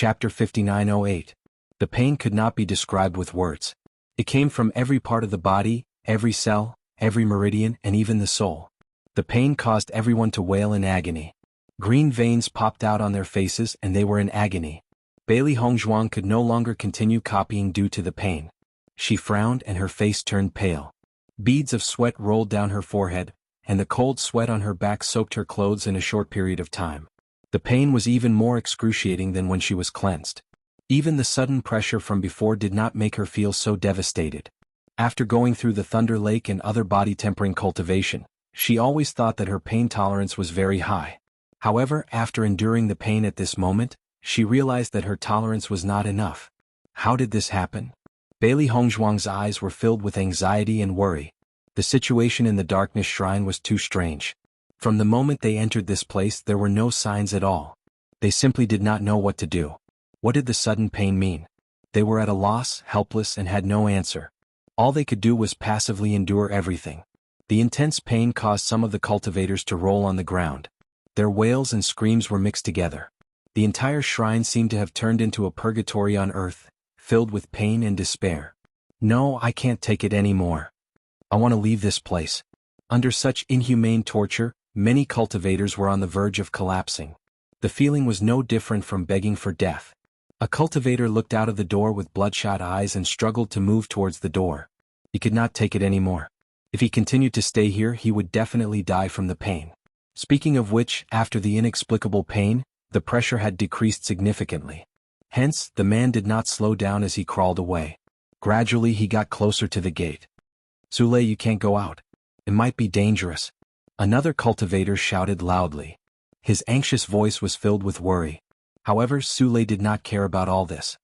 Chapter 5908. The pain could not be described with words. It came from every part of the body, every cell, every meridian, and even the soul. The pain caused everyone to wail in agony. Green veins popped out on their faces and they were in agony. Bailey Hongzhuang could no longer continue copying due to the pain. She frowned and her face turned pale. Beads of sweat rolled down her forehead, and the cold sweat on her back soaked her clothes in a short period of time. The pain was even more excruciating than when she was cleansed. Even the sudden pressure from before did not make her feel so devastated. After going through the Thunder Lake and other body-tempering cultivation, she always thought that her pain tolerance was very high. However, after enduring the pain at this moment, she realized that her tolerance was not enough. How did this happen? Bailey Hongzhuang's eyes were filled with anxiety and worry. The situation in the Darkness Shrine was too strange. From the moment they entered this place there were no signs at all. They simply did not know what to do. What did the sudden pain mean? They were at a loss, helpless, and had no answer. All they could do was passively endure everything. The intense pain caused some of the cultivators to roll on the ground. Their wails and screams were mixed together. The entire shrine seemed to have turned into a purgatory on earth, filled with pain and despair. No, I can't take it anymore. I want to leave this place. Under such inhumane torture, many cultivators were on the verge of collapsing. The feeling was no different from begging for death. A cultivator looked out of the door with bloodshot eyes and struggled to move towards the door. He could not take it anymore. If he continued to stay here he would definitely die from the pain. Speaking of which, after the inexplicable pain, the pressure had decreased significantly. Hence, the man did not slow down as he crawled away. Gradually he got closer to the gate. "Sule, you can't go out. It might be dangerous." Another cultivator shouted loudly. His anxious voice was filled with worry. However, Sule did not care about all this.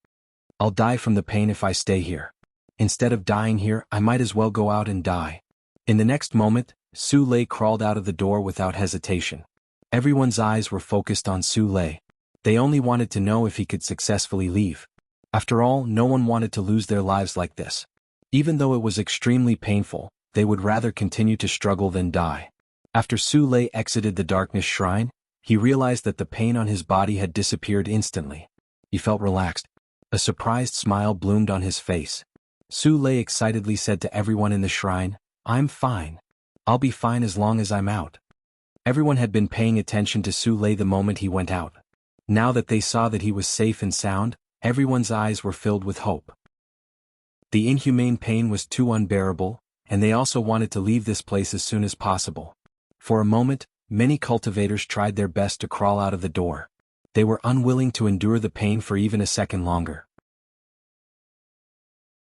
"I'll die from the pain if I stay here. Instead of dying here, I might as well go out and die." In the next moment, Sule crawled out of the door without hesitation. Everyone's eyes were focused on Sule. They only wanted to know if he could successfully leave. After all, no one wanted to lose their lives like this. Even though it was extremely painful, they would rather continue to struggle than die. After Sule exited the Darkness Shrine, he realized that the pain on his body had disappeared instantly. He felt relaxed. A surprised smile bloomed on his face. Sule excitedly said to everyone in the shrine, "I'm fine. I'll be fine as long as I'm out." Everyone had been paying attention to Sule the moment he went out. Now that they saw that he was safe and sound, everyone's eyes were filled with hope. The inhumane pain was too unbearable, and they also wanted to leave this place as soon as possible. For a moment, many cultivators tried their best to crawl out of the door. They were unwilling to endure the pain for even a second longer.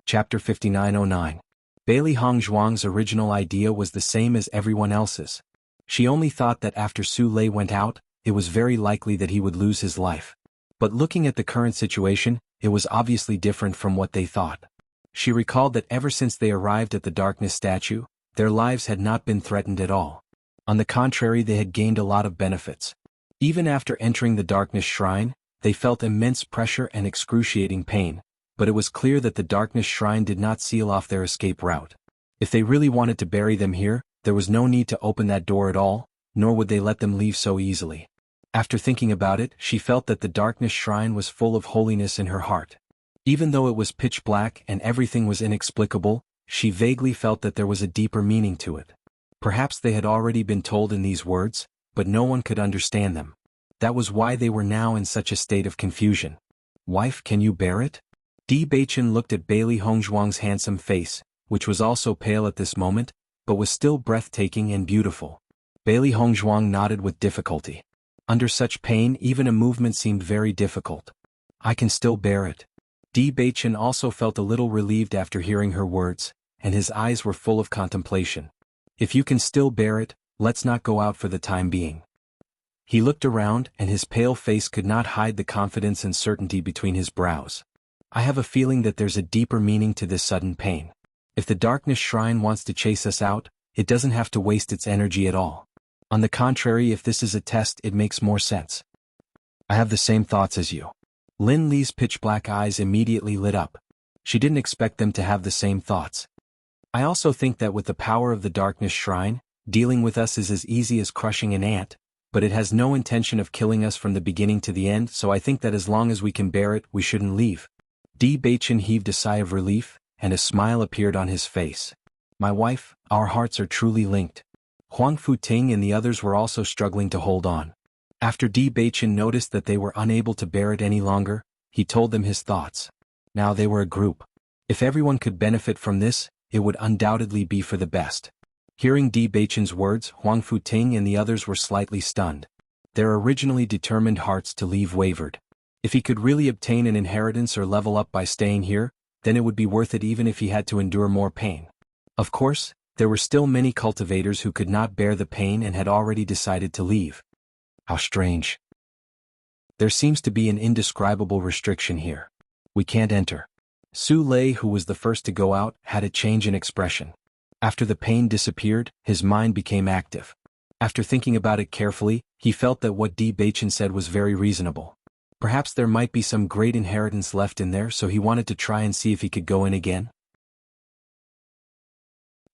Chapter 5909. Bailey Hongzhuang's original idea was the same as everyone else's. She only thought that after Sule went out, it was very likely that he would lose his life. But looking at the current situation, it was obviously different from what they thought. She recalled that ever since they arrived at the Darkness Statue, their lives had not been threatened at all. On the contrary, they had gained a lot of benefits. Even after entering the Darkness Shrine, they felt immense pressure and excruciating pain, but it was clear that the Darkness Shrine did not seal off their escape route. If they really wanted to bury them here, there was no need to open that door at all, nor would they let them leave so easily. After thinking about it, she felt that the Darkness Shrine was full of holiness in her heart. Even though it was pitch black and everything was inexplicable, she vaguely felt that there was a deeper meaning to it. Perhaps they had already been told in these words, but no one could understand them. That was why they were now in such a state of confusion. "Wife, can you bear it?" Di Beichen looked at Bailey Hongzhuang's handsome face, which was also pale at this moment, but was still breathtaking and beautiful. Bailey Hongzhuang nodded with difficulty. Under such pain, even a movement seemed very difficult. "I can still bear it." Di Beichen also felt a little relieved after hearing her words, and his eyes were full of contemplation. "If you can still bear it, let's not go out for the time being." He looked around, and his pale face could not hide the confidence and certainty between his brows. "I have a feeling that there's a deeper meaning to this sudden pain. If the Darkness Shrine wants to chase us out, it doesn't have to waste its energy at all. On the contrary, if this is a test, it makes more sense." "I have the same thoughts as you." Lin Li's pitch-black eyes immediately lit up. She didn't expect them to have the same thoughts. "I also think that with the power of the Darkness Shrine, dealing with us is as easy as crushing an ant, but it has no intention of killing us from the beginning to the end, so I think that as long as we can bear it, we shouldn't leave." Di Beichen heaved a sigh of relief, and a smile appeared on his face. "My wife, our hearts are truly linked." Huang Futing and the others were also struggling to hold on. After Di Beichen noticed that they were unable to bear it any longer, he told them his thoughts. Now they were a group. If everyone could benefit from this, it would undoubtedly be for the best. Hearing Di Beichen's words, Huang Futing and the others were slightly stunned. Their originally determined hearts to leave wavered. If he could really obtain an inheritance or level up by staying here, then it would be worth it even if he had to endure more pain. Of course, there were still many cultivators who could not bear the pain and had already decided to leave. How strange. There seems to be an indescribable restriction here. We can't enter. Su Lei, who was the first to go out, had a change in expression. After the pain disappeared, his mind became active. After thinking about it carefully, he felt that what Di Beichen said was very reasonable. Perhaps there might be some great inheritance left in there, so he wanted to try and see if he could go in again.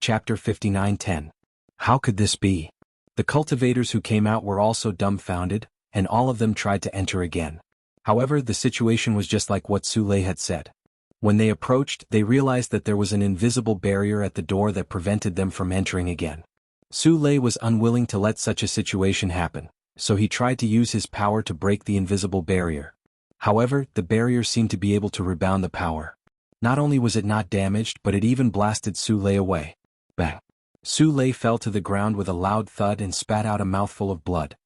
Chapter 59:10. How could this be? The cultivators who came out were also dumbfounded, and all of them tried to enter again. However, the situation was just like what Su Lei had said. When they approached, they realized that there was an invisible barrier at the door that prevented them from entering again. Su Lei was unwilling to let such a situation happen, so he tried to use his power to break the invisible barrier. However, the barrier seemed to be able to rebound the power. Not only was it not damaged, but it even blasted Su Lei away. Bang! Su Lei fell to the ground with a loud thud and spat out a mouthful of blood.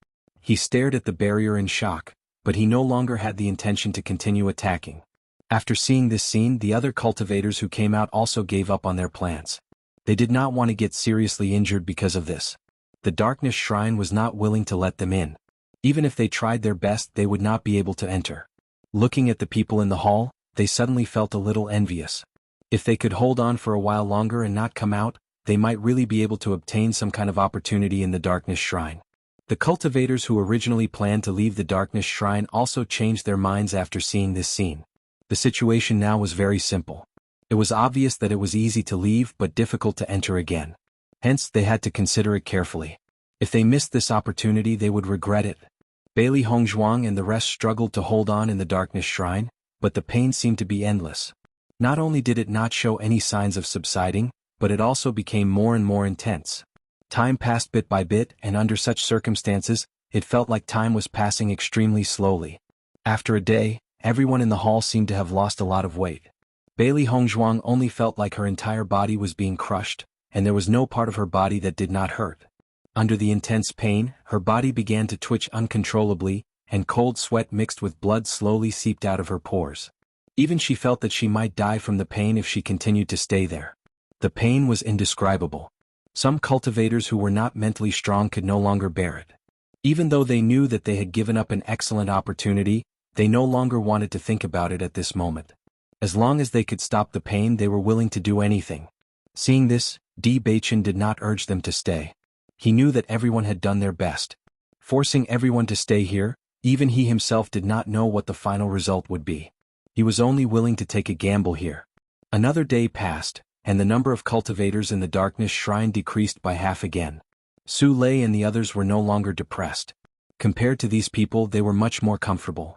He stared at the barrier in shock, but he no longer had the intention to continue attacking. After seeing this scene, the other cultivators who came out also gave up on their plans. They did not want to get seriously injured because of this. The Darkness Shrine was not willing to let them in. Even if they tried their best, they would not be able to enter. Looking at the people in the hall, they suddenly felt a little envious. If they could hold on for a while longer and not come out, they might really be able to obtain some kind of opportunity in the Darkness Shrine. The cultivators who originally planned to leave the Darkness Shrine also changed their minds after seeing this scene. The situation now was very simple. It was obvious that it was easy to leave but difficult to enter again. Hence, they had to consider it carefully. If they missed this opportunity, they would regret it. Bailey Hongzhuang and the rest struggled to hold on in the Darkness Shrine, but the pain seemed to be endless. Not only did it not show any signs of subsiding, but it also became more and more intense. Time passed bit by bit, and under such circumstances, it felt like time was passing extremely slowly. After a day, everyone in the hall seemed to have lost a lot of weight. Bailey Hongzhuang only felt like her entire body was being crushed, and there was no part of her body that did not hurt. Under the intense pain, her body began to twitch uncontrollably, and cold sweat mixed with blood slowly seeped out of her pores. Even she felt that she might die from the pain if she continued to stay there. The pain was indescribable. Some cultivators who were not mentally strong could no longer bear it. Even though they knew that they had given up an excellent opportunity, they no longer wanted to think about it at this moment. As long as they could stop the pain, they were willing to do anything. Seeing this, Di Beichen did not urge them to stay. He knew that everyone had done their best. Forcing everyone to stay here, even he himself did not know what the final result would be. He was only willing to take a gamble here. Another day passed, and the number of cultivators in the Darkness Shrine decreased by half again. Su Lei and the others were no longer depressed. Compared to these people, they were much more comfortable.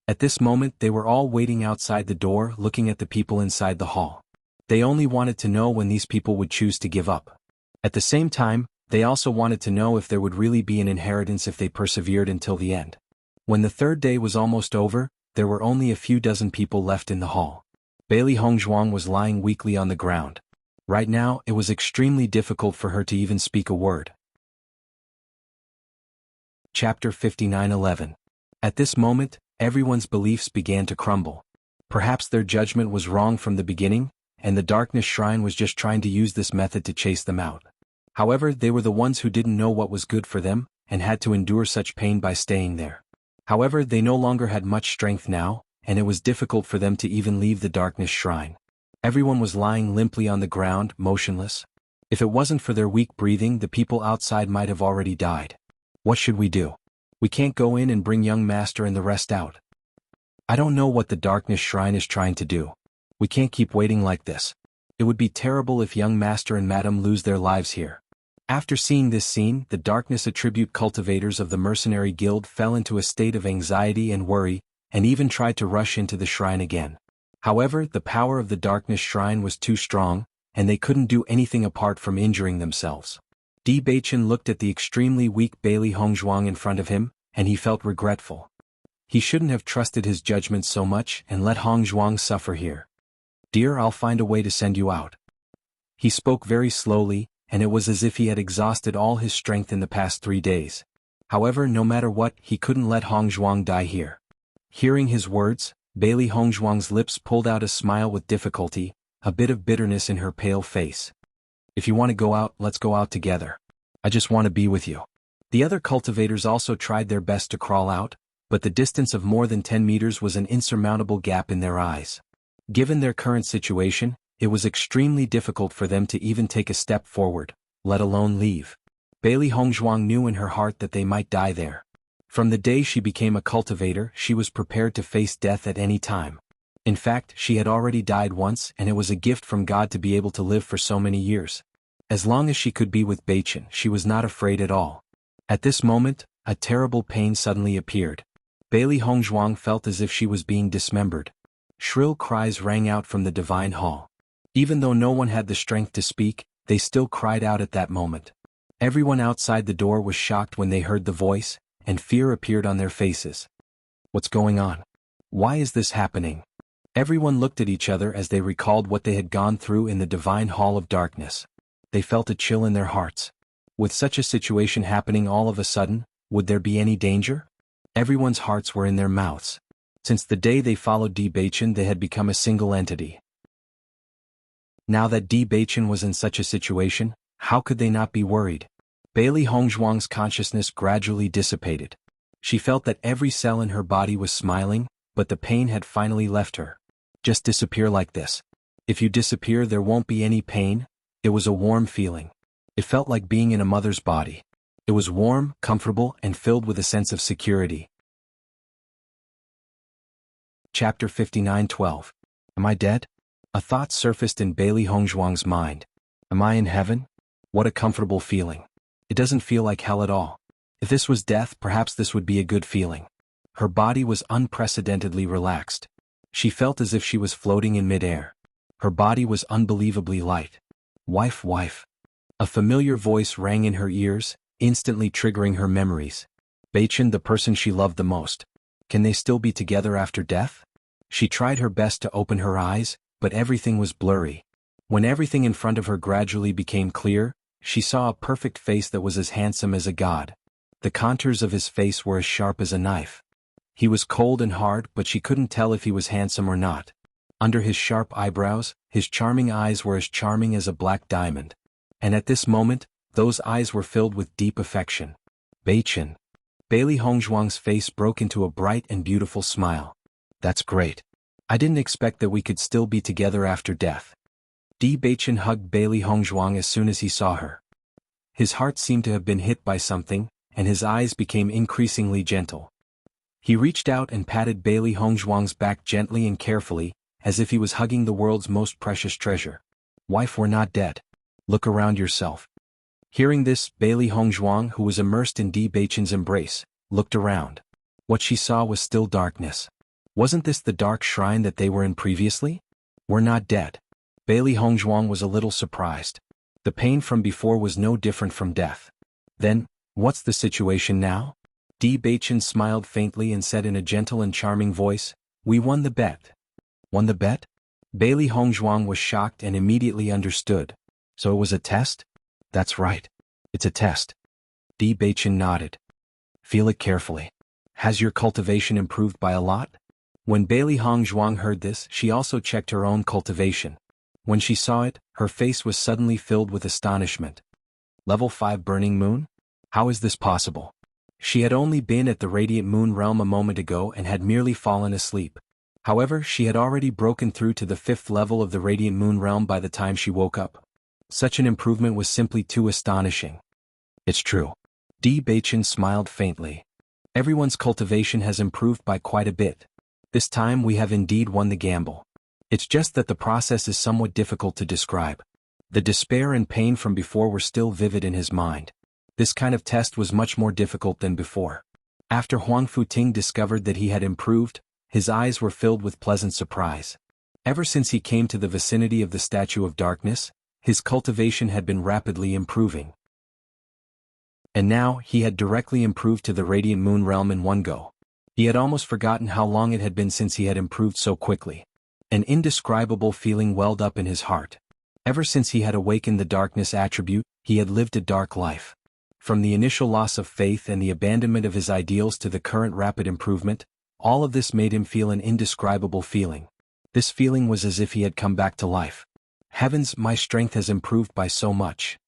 At this moment, they were all waiting outside the door, looking at the people inside the hall. They only wanted to know when these people would choose to give up. At the same time, they also wanted to know if there would really be an inheritance if they persevered until the end. When the third day was almost over, there were only a few dozen people left in the hall. Bailey Hongzhuang was lying weakly on the ground. Right now, it was extremely difficult for her to even speak a word. Chapter 59:11. At this moment, everyone's beliefs began to crumble. Perhaps their judgment was wrong from the beginning, and the Darkness Shrine was just trying to use this method to chase them out. However, they were the ones who didn't know what was good for them, and had to endure such pain by staying there. However, they no longer had much strength now, and it was difficult for them to even leave the Darkness Shrine. Everyone was lying limply on the ground, motionless. If it wasn't for their weak breathing, the people outside might have already died. What should we do? We can't go in and bring young master and the rest out. I don't know what the Darkness Shrine is trying to do. We can't keep waiting like this. It would be terrible if young master and madam lose their lives here. After seeing this scene, the darkness attribute cultivators of the mercenary guild fell into a state of anxiety and worry, and even tried to rush into the shrine again. However, the power of the darkness shrine was too strong, and they couldn't do anything apart from injuring themselves. Di Baichen looked at the extremely weak Bailey Hongzhuang in front of him, and he felt regretful. He shouldn't have trusted his judgment so much and let Hongzhuang suffer here. "Dear, I'll find a way to send you out." He spoke very slowly, and it was as if he had exhausted all his strength in the past 3 days. However, no matter what, he couldn't let Hongzhuang die here. Hearing his words, Bailey Hongzhuang's lips pulled out a smile with difficulty, a bit of bitterness in her pale face. "If you want to go out, let's go out together. I just want to be with you." The other cultivators also tried their best to crawl out, but the distance of more than 10 meters was an insurmountable gap in their eyes. Given their current situation, it was extremely difficult for them to even take a step forward, let alone leave. Bailey Hongzhuang knew in her heart that they might die there. From the day she became a cultivator, she was prepared to face death at any time. In fact, she had already died once, and it was a gift from God to be able to live for so many years. As long as she could be with Baichen, she was not afraid at all. At this moment, a terrible pain suddenly appeared. Bailey Hongzhuang felt as if she was being dismembered. Shrill cries rang out from the divine hall. Even though no one had the strength to speak, they still cried out at that moment. Everyone outside the door was shocked when they heard the voice, and fear appeared on their faces. What's going on? Why is this happening? Everyone looked at each other as they recalled what they had gone through in the divine hall of darkness. They felt a chill in their hearts. With such a situation happening all of a sudden, would there be any danger? Everyone's hearts were in their mouths. Since the day they followed Di Baichen, they had become a single entity. Now that Di Baichen was in such a situation, how could they not be worried? Bailey Hongzhuang's consciousness gradually dissipated. She felt that every cell in her body was smiling, but the pain had finally left her. Just disappear like this. If you disappear, there won't be any pain. It was a warm feeling. It felt like being in a mother's body. It was warm, comfortable, and filled with a sense of security. Chapter 59:12. Am I dead? A thought surfaced in Bailey Hongzhuang's mind. Am I in heaven? What a comfortable feeling. It doesn't feel like hell at all. If this was death, perhaps this would be a good feeling. Her body was unprecedentedly relaxed. She felt as if she was floating in midair. Her body was unbelievably light. Wife. A familiar voice rang in her ears, instantly triggering her memories. Baichen, the person she loved the most. Can they still be together after death? She tried her best to open her eyes, but everything was blurry. When everything in front of her gradually became clear, she saw a perfect face that was as handsome as a god. The contours of his face were as sharp as a knife. He was cold and hard, but she couldn't tell if he was handsome or not. Under his sharp eyebrows, his charming eyes were as charming as a black diamond. And at this moment, those eyes were filled with deep affection. Baichen. Bailey Hongzhuang's face broke into a bright and beautiful smile. That's great. I didn't expect that we could still be together after death. Di Baichen hugged Bailey Hongzhuang as soon as he saw her. His heart seemed to have been hit by something, and his eyes became increasingly gentle. He reached out and patted Bailey Hongzhuang's back gently and carefully, as if he was hugging the world's most precious treasure. Wife, we're not dead. Look around yourself. Hearing this, Bailey Hongzhuang, who was immersed in Di Baichen's embrace, looked around. What she saw was still darkness. Wasn't this the dark shrine that they were in previously? We're not dead. Bailey Hongzhuang was a little surprised. The pain from before was no different from death. Then, what's the situation now? Di Baichen smiled faintly and said in a gentle and charming voice, we won the bet. Won the bet? Bailey Hongzhuang was shocked and immediately understood. So it was a test? That's right. It's a test. Di Baichen nodded. Feel it carefully. Has your cultivation improved by a lot? When Bailey Hongzhuang heard this, she also checked her own cultivation. When she saw it, her face was suddenly filled with astonishment. Level 5 Burning Moon? How is this possible? She had only been at the Radiant Moon realm a moment ago and had merely fallen asleep. However, she had already broken through to the 5th level of the Radiant Moon realm by the time she woke up. Such an improvement was simply too astonishing. It's true. Di Baichen smiled faintly. Everyone's cultivation has improved by quite a bit. This time we have indeed won the gamble. It's just that the process is somewhat difficult to describe. The despair and pain from before were still vivid in his mind. This kind of test was much more difficult than before. After Huang Futing discovered that he had improved, his eyes were filled with pleasant surprise. Ever since he came to the vicinity of the Statue of Darkness, his cultivation had been rapidly improving. And now he had directly improved to the Radiant Moon realm in one go. He had almost forgotten how long it had been since he had improved so quickly. An indescribable feeling welled up in his heart. Ever since he had awakened the darkness attribute, he had lived a dark life. From the initial loss of faith and the abandonment of his ideals to the current rapid improvement, all of this made him feel an indescribable feeling. This feeling was as if he had come back to life. Heavens, my strength has improved by so much.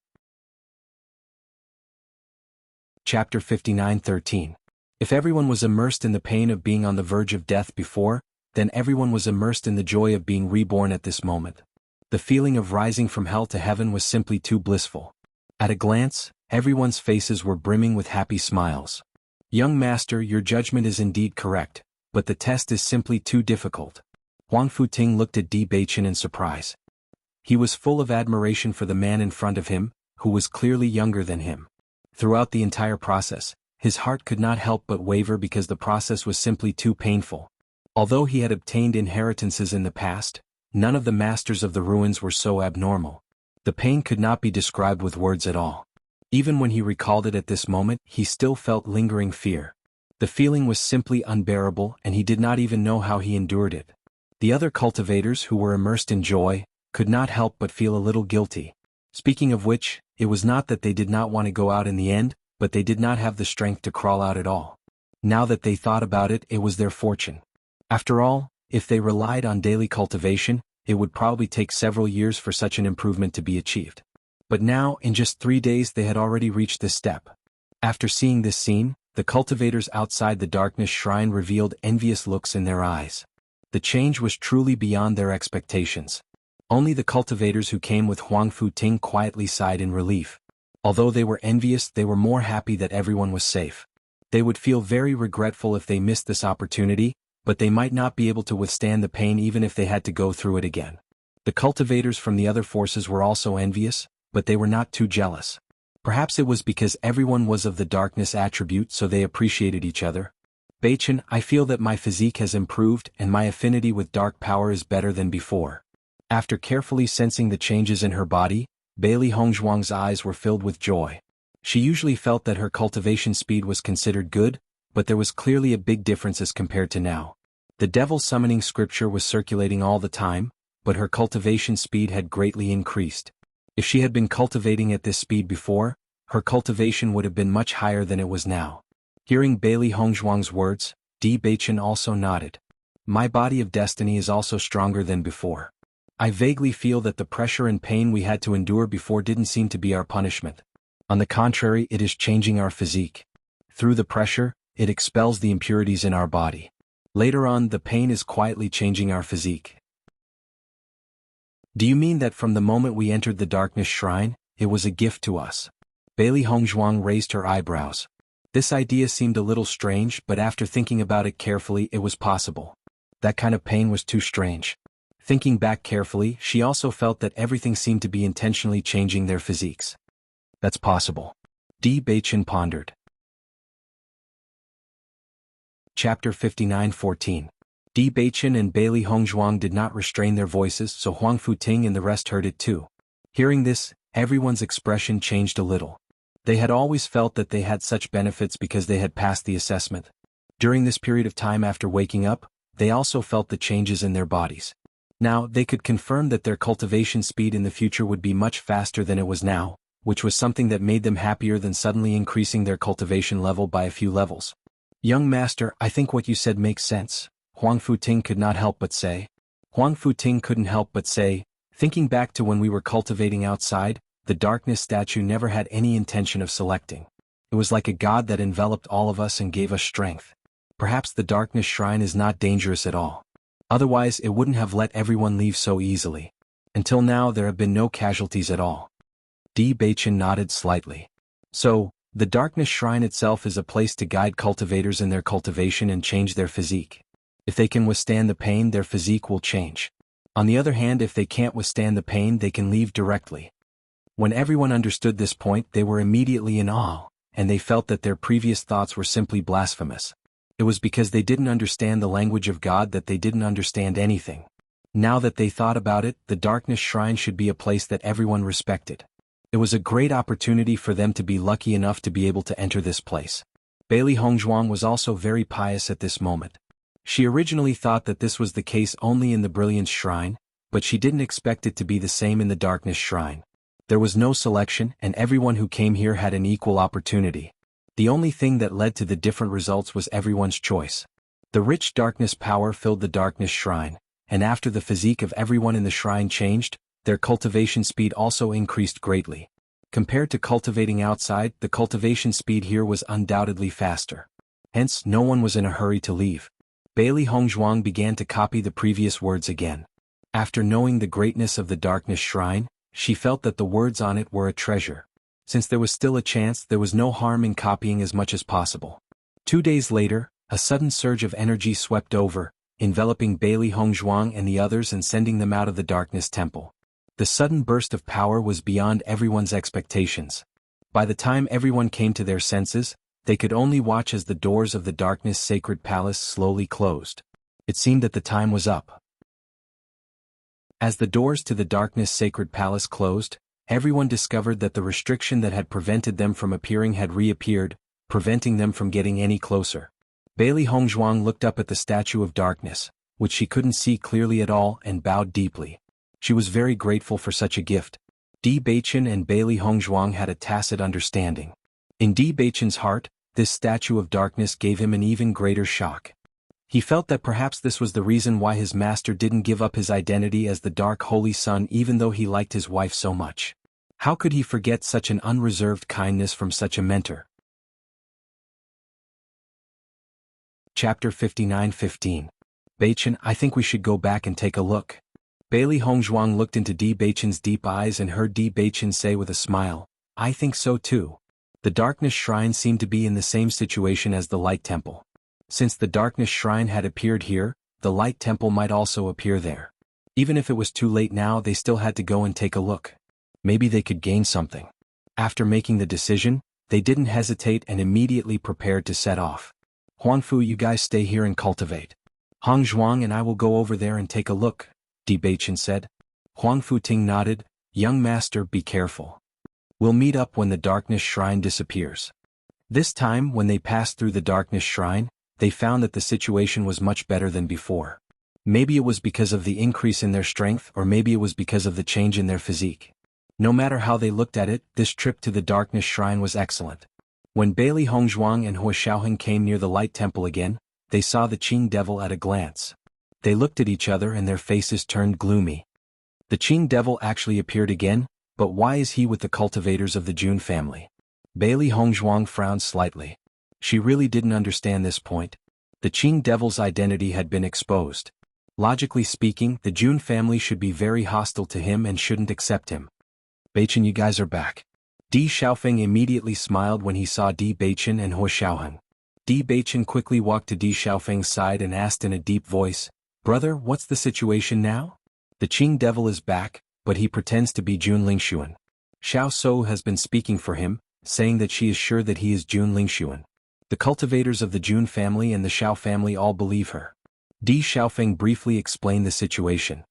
Chapter 59:13. If everyone was immersed in the pain of being on the verge of death before, then everyone was immersed in the joy of being reborn at this moment. The feeling of rising from hell to heaven was simply too blissful. At a glance, everyone's faces were brimming with happy smiles. Young master, your judgment is indeed correct, but the test is simply too difficult. Huang Futing looked at Di Beichen in surprise. He was full of admiration for the man in front of him, who was clearly younger than him. Throughout the entire process, his heart could not help but waver because the process was simply too painful. Although he had obtained inheritances in the past, none of the masters of the ruins were so abnormal. The pain could not be described with words at all. Even when he recalled it at this moment, he still felt lingering fear. The feeling was simply unbearable and he did not even know how he endured it. The other cultivators who were immersed in joy could not help but feel a little guilty. Speaking of which, it was not that they did not want to go out in the end, but they did not have the strength to crawl out at all. Now that they thought about it, it was their fortune. After all, if they relied on daily cultivation, it would probably take several years for such an improvement to be achieved. But now, in just 3 days they had already reached this step. After seeing this scene, the cultivators outside the darkness shrine revealed envious looks in their eyes. The change was truly beyond their expectations. Only the cultivators who came with Huang Futing quietly sighed in relief. Although they were envious, they were more happy that everyone was safe. They would feel very regretful if they missed this opportunity, but they might not be able to withstand the pain even if they had to go through it again. The cultivators from the other forces were also envious, but they were not too jealous. Perhaps it was because everyone was of the darkness attribute, so they appreciated each other. Beichen, I feel that my physique has improved and my affinity with dark power is better than before. After carefully sensing the changes in her body, Bailey Hongzhuang's eyes were filled with joy. She usually felt that her cultivation speed was considered good, but there was clearly a big difference as compared to now. The devil summoning scripture was circulating all the time, but her cultivation speed had greatly increased. If she had been cultivating at this speed before, her cultivation would have been much higher than it was now. Hearing Bailey Hongzhuang's words, Di Beichen also nodded. My body of destiny is also stronger than before. I vaguely feel that the pressure and pain we had to endure before didn't seem to be our punishment. On the contrary, it is changing our physique. Through the pressure, it expels the impurities in our body. Later on, the pain is quietly changing our physique. Do you mean that from the moment we entered the darkness shrine, it was a gift to us? Bailey Hongzhuang raised her eyebrows. This idea seemed a little strange, but after thinking about it carefully, it was possible. That kind of pain was too strange. Thinking back carefully, she also felt that everything seemed to be intentionally changing their physiques. That's possible. Di Beichen pondered. Chapter 59:14. Di Beichen and Bailey Hongzhuang did not restrain their voices, so Huang Futing and the rest heard it too. Hearing this, everyone's expression changed a little. They had always felt that they had such benefits because they had passed the assessment. During this period of time after waking up, they also felt the changes in their bodies. Now, they could confirm that their cultivation speed in the future would be much faster than it was now, which was something that made them happier than suddenly increasing their cultivation level by a few levels. Young master, I think what you said makes sense, Huang Futing could not help but say. Huang Futing couldn't help but say, thinking back to when we were cultivating outside, the darkness statue never had any intention of selecting. It was like a god that enveloped all of us and gave us strength. Perhaps the darkness shrine is not dangerous at all. Otherwise it wouldn't have let everyone leave so easily. Until now there have been no casualties at all. Di Beichen nodded slightly. So, the darkness shrine itself is a place to guide cultivators in their cultivation and change their physique. If they can withstand the pain, their physique will change. On the other hand, if they can't withstand the pain, they can leave directly. When everyone understood this point, they were immediately in awe, and they felt that their previous thoughts were simply blasphemous. It was because they didn't understand the language of God that they didn't understand anything. Now that they thought about it, the Darkness Shrine should be a place that everyone respected. It was a great opportunity for them to be lucky enough to be able to enter this place. Bailey Hongzhuang was also very pious at this moment. She originally thought that this was the case only in the Brilliance Shrine, but she didn't expect it to be the same in the Darkness Shrine. There was no selection, and everyone who came here had an equal opportunity. The only thing that led to the different results was everyone's choice. The rich darkness power filled the Darkness Shrine, and after the physique of everyone in the shrine changed, their cultivation speed also increased greatly. Compared to cultivating outside, the cultivation speed here was undoubtedly faster. Hence, no one was in a hurry to leave. Bailey Hongzhuang began to copy the previous words again. After knowing the greatness of the Darkness Shrine, she felt that the words on it were a treasure. Since there was still a chance, there was no harm in copying as much as possible. 2 days later, a sudden surge of energy swept over, enveloping Bailey Hongzhuang and the others and sending them out of the Darkness Temple. The sudden burst of power was beyond everyone's expectations. By the time everyone came to their senses, they could only watch as the doors of the Darkness Sacred Palace slowly closed. It seemed that the time was up. As the doors to the Darkness Sacred Palace closed, everyone discovered that the restriction that had prevented them from appearing had reappeared, preventing them from getting any closer. Bailey Hongzhuang looked up at the Statue of Darkness, which she couldn't see clearly at all, and bowed deeply. She was very grateful for such a gift. Di Beichen and Bailey Hongzhuang had a tacit understanding. In Di Beichen's heart, this Statue of Darkness gave him an even greater shock. He felt that perhaps this was the reason why his master didn't give up his identity as the Dark Holy Sun even though he liked his wife so much. How could he forget such an unreserved kindness from such a mentor? Chapter 59:15. Beichen, I think we should go back and take a look. Bailey Hongzhuang looked into Di Beichen's deep eyes and heard Di Beichen say with a smile, I think so too. The Darkness Shrine seemed to be in the same situation as the Light Temple. Since the Darkness Shrine had appeared here, the Light Temple might also appear there. Even if it was too late now, they still had to go and take a look. Maybe they could gain something. After making the decision, they didn't hesitate and immediately prepared to set off. Huangfu, you guys stay here and cultivate. Hongzhuang and I will go over there and take a look, Di Beichen said. Huangfu Ting nodded, young master, be careful. We'll meet up when the Darkness Shrine disappears. This time, when they passed through the Darkness Shrine, they found that the situation was much better than before. Maybe it was because of the increase in their strength, or maybe it was because of the change in their physique. No matter how they looked at it, this trip to the Darkness Shrine was excellent. When Bailey Hongzhuang and Hua Xiaoheng came near the Light Temple again, they saw the Qing Devil at a glance. They looked at each other and their faces turned gloomy. The Qing Devil actually appeared again, but why is he with the cultivators of the Jun family? Bailey Hongzhuang frowned slightly. She really didn't understand this point. The Qing Devil's identity had been exposed. Logically speaking, the Jun family should be very hostile to him and shouldn't accept him. Beichen, you guys are back. Di Xiaofeng immediately smiled when he saw Di Beichen and Hua Xiaoheng. Di Beichen quickly walked to Di Xiaofeng's side and asked in a deep voice, Brother, what's the situation now? The Qing Devil is back, but he pretends to be Jun Lingxuan. Xiao Shou has been speaking for him, saying that she is sure that he is Jun Lingxuan. The cultivators of the Jun family and the Xiao family all believe her. Di Xiaofeng briefly explained the situation.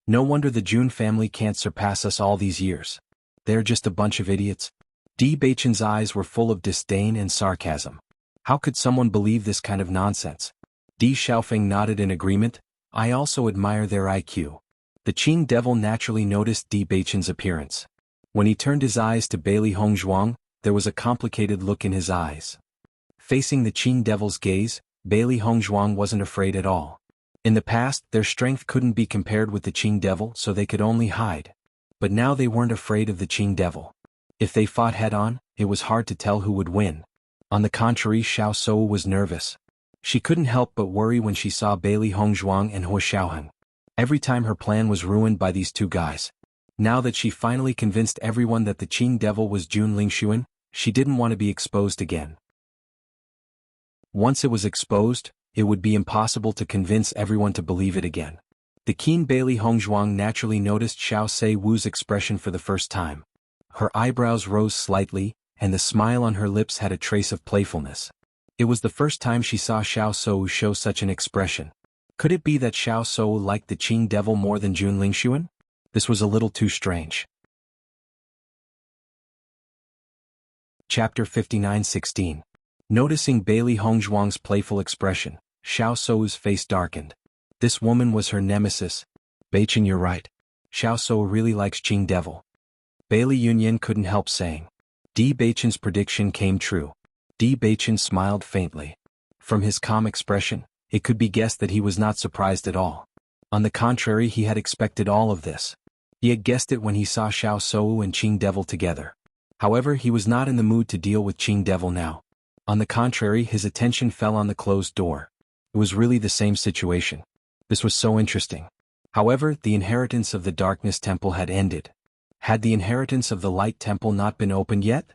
No wonder the Jun family can't surpass us all these years. They're just a bunch of idiots. Di Beichen's eyes were full of disdain and sarcasm. How could someone believe this kind of nonsense? Di Xiaofeng nodded in agreement. I also admire their IQ. The Qing Devil naturally noticed Di Beichen's appearance. When he turned his eyes to Bailey Hongzhuang, there was a complicated look in his eyes. Facing the Qing Devil's gaze, Bailey Hongzhuang wasn't afraid at all. In the past, their strength couldn't be compared with the Qing Devil, so they could only hide. But now they weren't afraid of the Qing Devil. If they fought head-on, it was hard to tell who would win. On the contrary, Xiao Shou was nervous. She couldn't help but worry when she saw Bailey Hongzhuang and Hua Xiaoheng. Every time her plan was ruined by these two guys. Now that she finally convinced everyone that the Qing Devil was Jun Lingxuan, she didn't want to be exposed again. Once it was exposed, it would be impossible to convince everyone to believe it again. The keen Bailey Hongzhuang naturally noticed Xiao Se Wu's expression for the first time. Her eyebrows rose slightly, and the smile on her lips had a trace of playfulness. It was the first time she saw Xiao Shou show such an expression. Could it be that Xiao Shou liked the Qing devil more than Jun Lingxuan? This was a little too strange. Chapter 59:16. Noticing Bailey Hongzhuang's playful expression, Xiao Shou's face darkened. This woman was her nemesis. Beichen, you're right. Xiao Shou really likes Qing devil. Bailey Yunyan couldn't help saying. Di Beichen's prediction came true. Di Beichen smiled faintly. From his calm expression, it could be guessed that he was not surprised at all. On the contrary, he had expected all of this. He had guessed it when he saw Xiao Shou and Qing devil together. However, he was not in the mood to deal with Qing devil now. On the contrary, his attention fell on the closed door. It was really the same situation. This was so interesting. However, the inheritance of the Darkness Temple had ended. Had the inheritance of the Light Temple not been opened yet?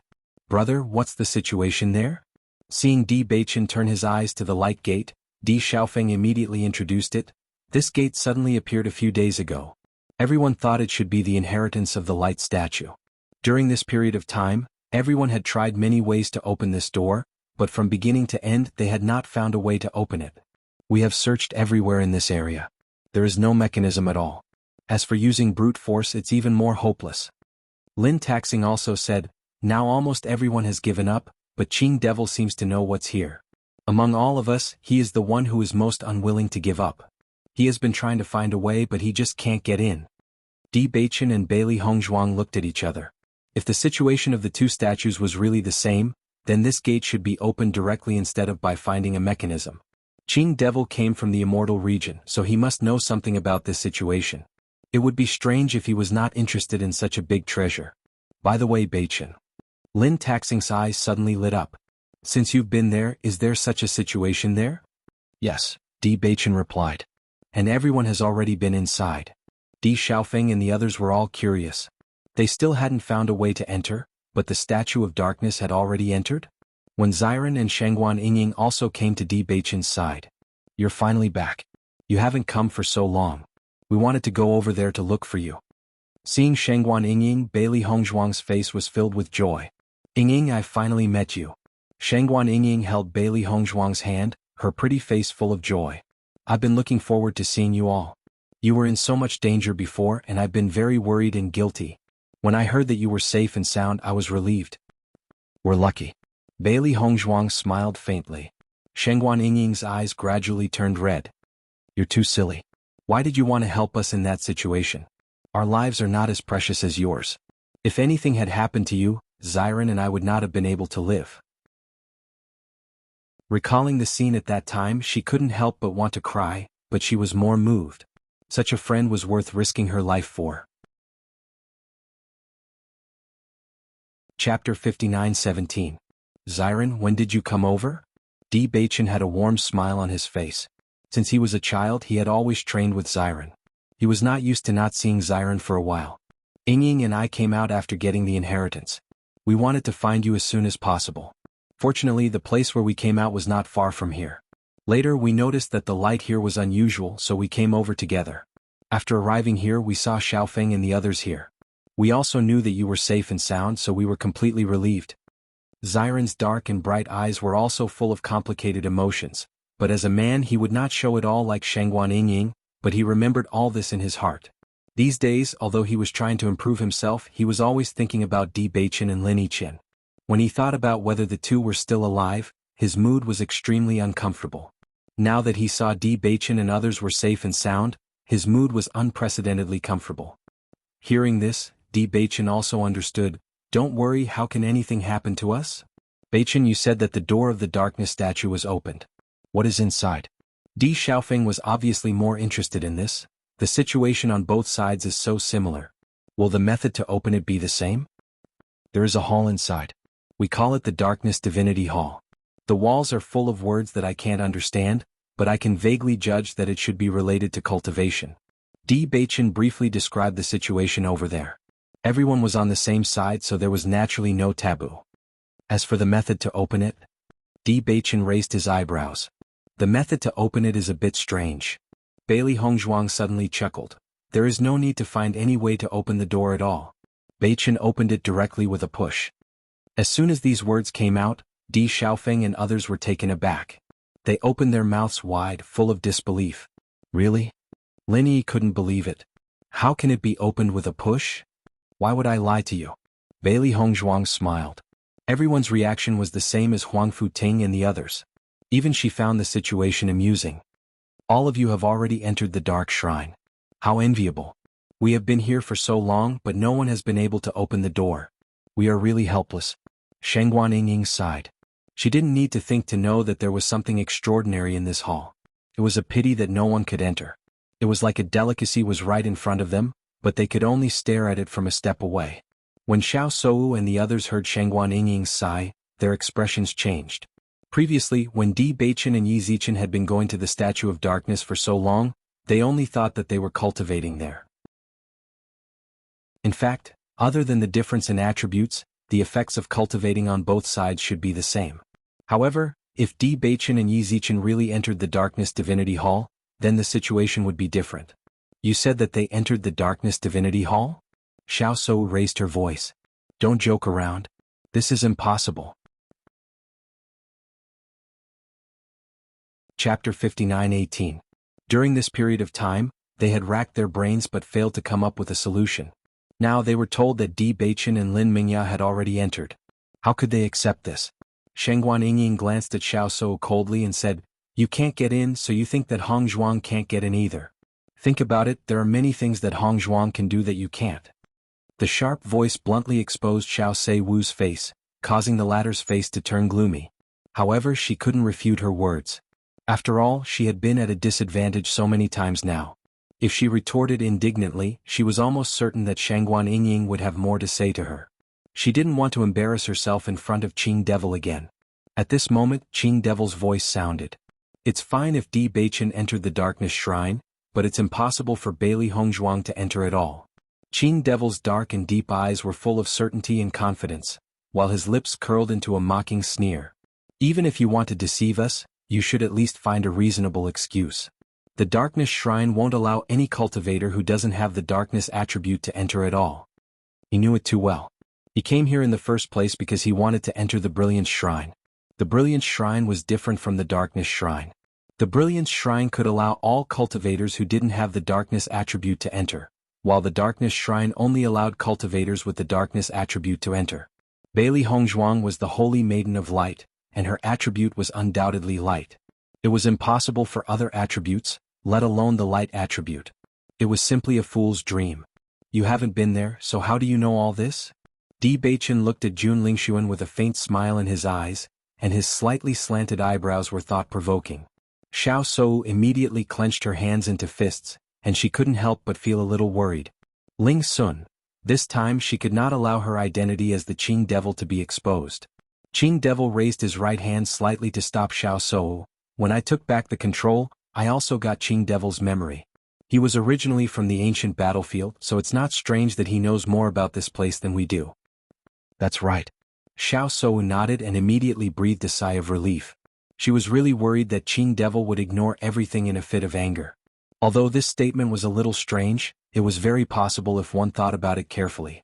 Brother, what's the situation there? Seeing Di Beichen turn his eyes to the Light Gate, Di Xiaofeng immediately introduced it. This gate suddenly appeared a few days ago. Everyone thought it should be the inheritance of the Light Statue. During this period of time, everyone had tried many ways to open this door, but from beginning to end they had not found a way to open it. We have searched everywhere in this area. There is no mechanism at all. As for using brute force, it's even more hopeless. Lin Taxing also said, now almost everyone has given up, but Qing devil seems to know what's here. Among all of us, he is the one who is most unwilling to give up. He has been trying to find a way, but he just can't get in. Di Beichen and Bailey Hongzhuang looked at each other. If the situation of the two statues was really the same, then this gate should be opened directly instead of by finding a mechanism. Qing devil came from the immortal region, so he must know something about this situation. It would be strange if he was not interested in such a big treasure. By the way, Beichen. Lin Taxing's eyes suddenly lit up. Since you've been there, is there such a situation there? Yes, Di Beichen replied. And everyone has already been inside. Di Xiaofeng and the others were all curious. They still hadn't found a way to enter, but the Statue of Darkness had already entered? When Xiren and Shengguan Yingying also came to Di Beichen's side. You're finally back. You haven't come for so long. We wanted to go over there to look for you. Seeing Shengguan Yingying, Bailey Hongzhuang's face was filled with joy. Yingying, I finally met you. Shengguan Yingying held Bailey Hongzhuang's hand, her pretty face full of joy. I've been looking forward to seeing you all. You were in so much danger before and I've been very worried and guilty. When I heard that you were safe and sound, I was relieved. We're lucky. Bailey Hongzhuang smiled faintly. Shengguan Yingying's eyes gradually turned red. You're too silly. Why did you want to help us in that situation? Our lives are not as precious as yours. If anything had happened to you, Xiren and I would not have been able to live. Recalling the scene at that time, she couldn't help but want to cry, but she was more moved. Such a friend was worth risking her life for. Chapter 59:17. Xiren, when did you come over? Di Beichen had a warm smile on his face. Since he was a child, he had always trained with Xiren. He was not used to not seeing Xiren for a while. Yingying and I came out after getting the inheritance. We wanted to find you as soon as possible. Fortunately, the place where we came out was not far from here. Later, we noticed that the light here was unusual, so we came over together. After arriving here, we saw Xiaofeng and the others here. We also knew that you were safe and sound, so we were completely relieved. Xiren's dark and bright eyes were also full of complicated emotions, but as a man he would not show it all like Shengguan Yingying, but he remembered all this in his heart. These days, although he was trying to improve himself, he was always thinking about Di Beichen and Lin Yiqian. When he thought about whether the two were still alive, his mood was extremely uncomfortable. Now that he saw Di Beichen and others were safe and sound, his mood was unprecedentedly comfortable. Hearing this, Di Beichen also understood. Don't worry, how can anything happen to us? Beichen, you said that the door of the Darkness statue was opened. What is inside? Di Xiaofeng was obviously more interested in this. The situation on both sides is so similar. Will the method to open it be the same? There is a hall inside. We call it the Darkness Divinity Hall. The walls are full of words that I can't understand, but I can vaguely judge that it should be related to cultivation. Di Beichen briefly described the situation over there. Everyone was on the same side, so there was naturally no taboo. As for the method to open it, Di Beichen raised his eyebrows. The method to open it is a bit strange. Bailey Hongzhuang suddenly chuckled. There is no need to find any way to open the door at all. Beichen opened it directly with a push. As soon as these words came out, Di Xiaofeng and others were taken aback. They opened their mouths wide, full of disbelief. Really? Lin Yi couldn't believe it. How can it be opened with a push? Why would I lie to you? Bailey Hongzhuang smiled. Everyone's reaction was the same as Huang Futing and the others. Even she found the situation amusing. All of you have already entered the dark shrine. How enviable. We have been here for so long, but no one has been able to open the door. We are really helpless. Shengguan Yingying sighed. She didn't need to think to know that there was something extraordinary in this hall. It was a pity that no one could enter. It was like a delicacy was right in front of them, but they could only stare at it from a step away. When Xiao Shou and the others heard Shengguan Yingying's sigh, their expressions changed. Previously, when Di Beichen and Yi Zichen had been going to the Statue of Darkness for so long, they only thought that they were cultivating there. In fact, other than the difference in attributes, the effects of cultivating on both sides should be the same. However, if Di Beichen and Yi Zichen really entered the Darkness Divinity Hall, then the situation would be different. You said that they entered the Darkness Divinity Hall? Xiao Shou raised her voice. Don't joke around. This is impossible. Chapter 59:18. During this period of time, they had racked their brains but failed to come up with a solution. Now they were told that Di Beichen and Lin Mingya had already entered. How could they accept this? Shengguan Yingying glanced at Xiao Shou coldly and said, You can't get in, so you think that Hongzhuang can't get in either. Think about it, there are many things that Hongzhuang can do that you can't. The sharp voice bluntly exposed Xiao Seiwu's face, causing the latter's face to turn gloomy. However, she couldn't refute her words. After all, she had been at a disadvantage so many times now. If she retorted indignantly, she was almost certain that Shengguan Yingying would have more to say to her. She didn't want to embarrass herself in front of Qing Devil again. At this moment, Qing Devil's voice sounded. It's fine if Di Beichen entered the Darkness Shrine, but it's impossible for Bailey Hongzhuang to enter at all. Qing Devil's dark and deep eyes were full of certainty and confidence, while his lips curled into a mocking sneer. Even if you want to deceive us, you should at least find a reasonable excuse. The Darkness Shrine won't allow any cultivator who doesn't have the Darkness attribute to enter at all. He knew it too well. He came here in the first place because he wanted to enter the Brilliance Shrine. The Brilliance Shrine was different from the Darkness Shrine. The Brilliance Shrine could allow all cultivators who didn't have the Darkness attribute to enter, while the Darkness Shrine only allowed cultivators with the Darkness attribute to enter. Bailey Hongzhuang was the Holy Maiden of Light, and her attribute was undoubtedly light. It was impossible for other attributes, let alone the light attribute. It was simply a fool's dream. You haven't been there, so how do you know all this? Di Beichen looked at Jun Lingxuan with a faint smile in his eyes, and his slightly slanted eyebrows were thought-provoking. Xiao Shou immediately clenched her hands into fists, and she couldn't help but feel a little worried. Ling Sun. This time she could not allow her identity as the Qing Devil to be exposed. Qing Devil raised his right hand slightly to stop Xiao Shou. When I took back the control, I also got Qing Devil's memory. He was originally from the ancient battlefield, so it's not strange that he knows more about this place than we do. That's right. Xiao Shou nodded and immediately breathed a sigh of relief. She was really worried that Qing Devil would ignore everything in a fit of anger. Although this statement was a little strange, it was very possible if one thought about it carefully.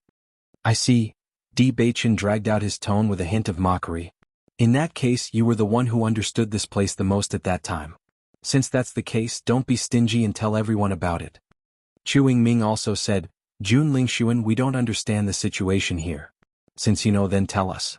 I see. Di Beichen dragged out his tone with a hint of mockery. In that case, you were the one who understood this place the most at that time. Since that's the case, don't be stingy and tell everyone about it. Chu Yingming also said, Jun Lingxuan, we don't understand the situation here. Since you know, then tell us.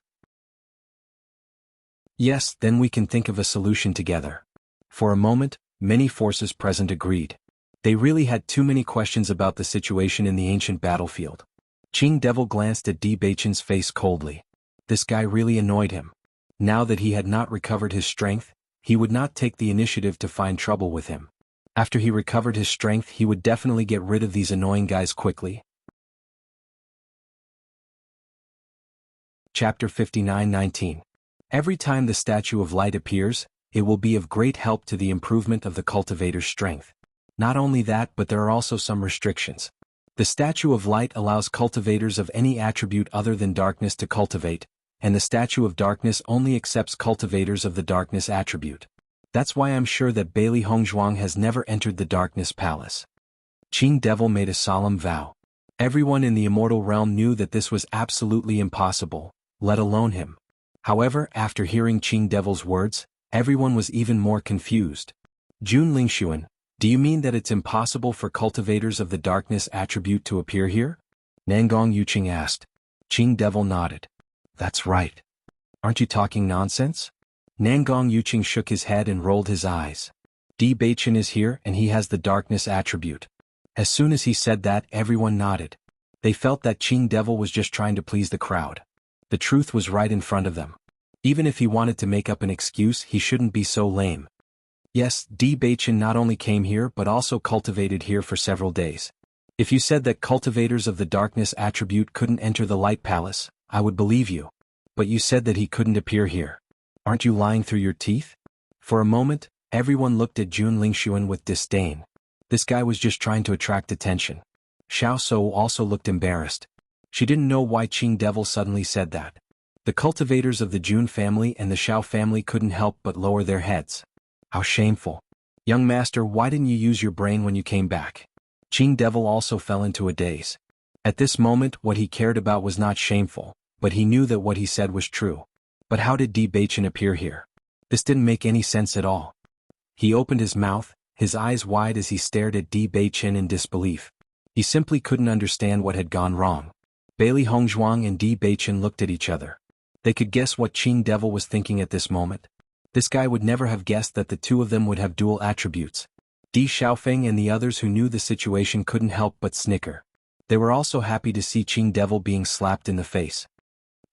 Yes, then we can think of a solution together. For a moment, many forces present agreed. They really had too many questions about the situation in the ancient battlefield. Qing Devil glanced at Di Beichen's face coldly. This guy really annoyed him. Now that he had not recovered his strength, he would not take the initiative to find trouble with him. After he recovered his strength, he would definitely get rid of these annoying guys quickly. Chapter 59:19. Every time the Statue of Light appears, it will be of great help to the improvement of the cultivator's strength. Not only that, but there are also some restrictions. The Statue of Light allows cultivators of any attribute other than darkness to cultivate, and the Statue of Darkness only accepts cultivators of the darkness attribute. That's why I'm sure that Bailey Hongzhuang has never entered the Darkness Palace. Qing Devil made a solemn vow. Everyone in the immortal realm knew that this was absolutely impossible, let alone him. However, after hearing Qing Devil's words, everyone was even more confused. Jun Lingxuan, do you mean that it's impossible for cultivators of the darkness attribute to appear here? Nangong Yuqing asked. Qing Devil nodded. That's right. Aren't you talking nonsense? Nangong Yuqing shook his head and rolled his eyes. Di Beichen is here and he has the darkness attribute. As soon as he said that, everyone nodded. They felt that Qing Devil was just trying to please the crowd. The truth was right in front of them. Even if he wanted to make up an excuse, he shouldn't be so lame. Yes, Di Beichen not only came here but also cultivated here for several days. If you said that cultivators of the darkness attribute couldn't enter the Light Palace, I would believe you. But you said that he couldn't appear here. Aren't you lying through your teeth? For a moment, everyone looked at Jun Lingxuan with disdain. This guy was just trying to attract attention. Xiao Shou also looked embarrassed. She didn't know why Qing Devil suddenly said that. The cultivators of the Jun family and the Xiao family couldn't help but lower their heads. How shameful. Young master, why didn't you use your brain when you came back? Qing Devil also fell into a daze. At this moment, what he cared about was not shameful, but he knew that what he said was true. But how did Di Beichen appear here? This didn't make any sense at all. He opened his mouth, his eyes wide as he stared at Di Beichen in disbelief. He simply couldn't understand what had gone wrong. Bailey Hongzhuang and Di Beichen looked at each other. They could guess what Qing Devil was thinking at this moment. This guy would never have guessed that the two of them would have dual attributes. Di Xiaofeng and the others who knew the situation couldn't help but snicker. They were also happy to see Qing Devil being slapped in the face.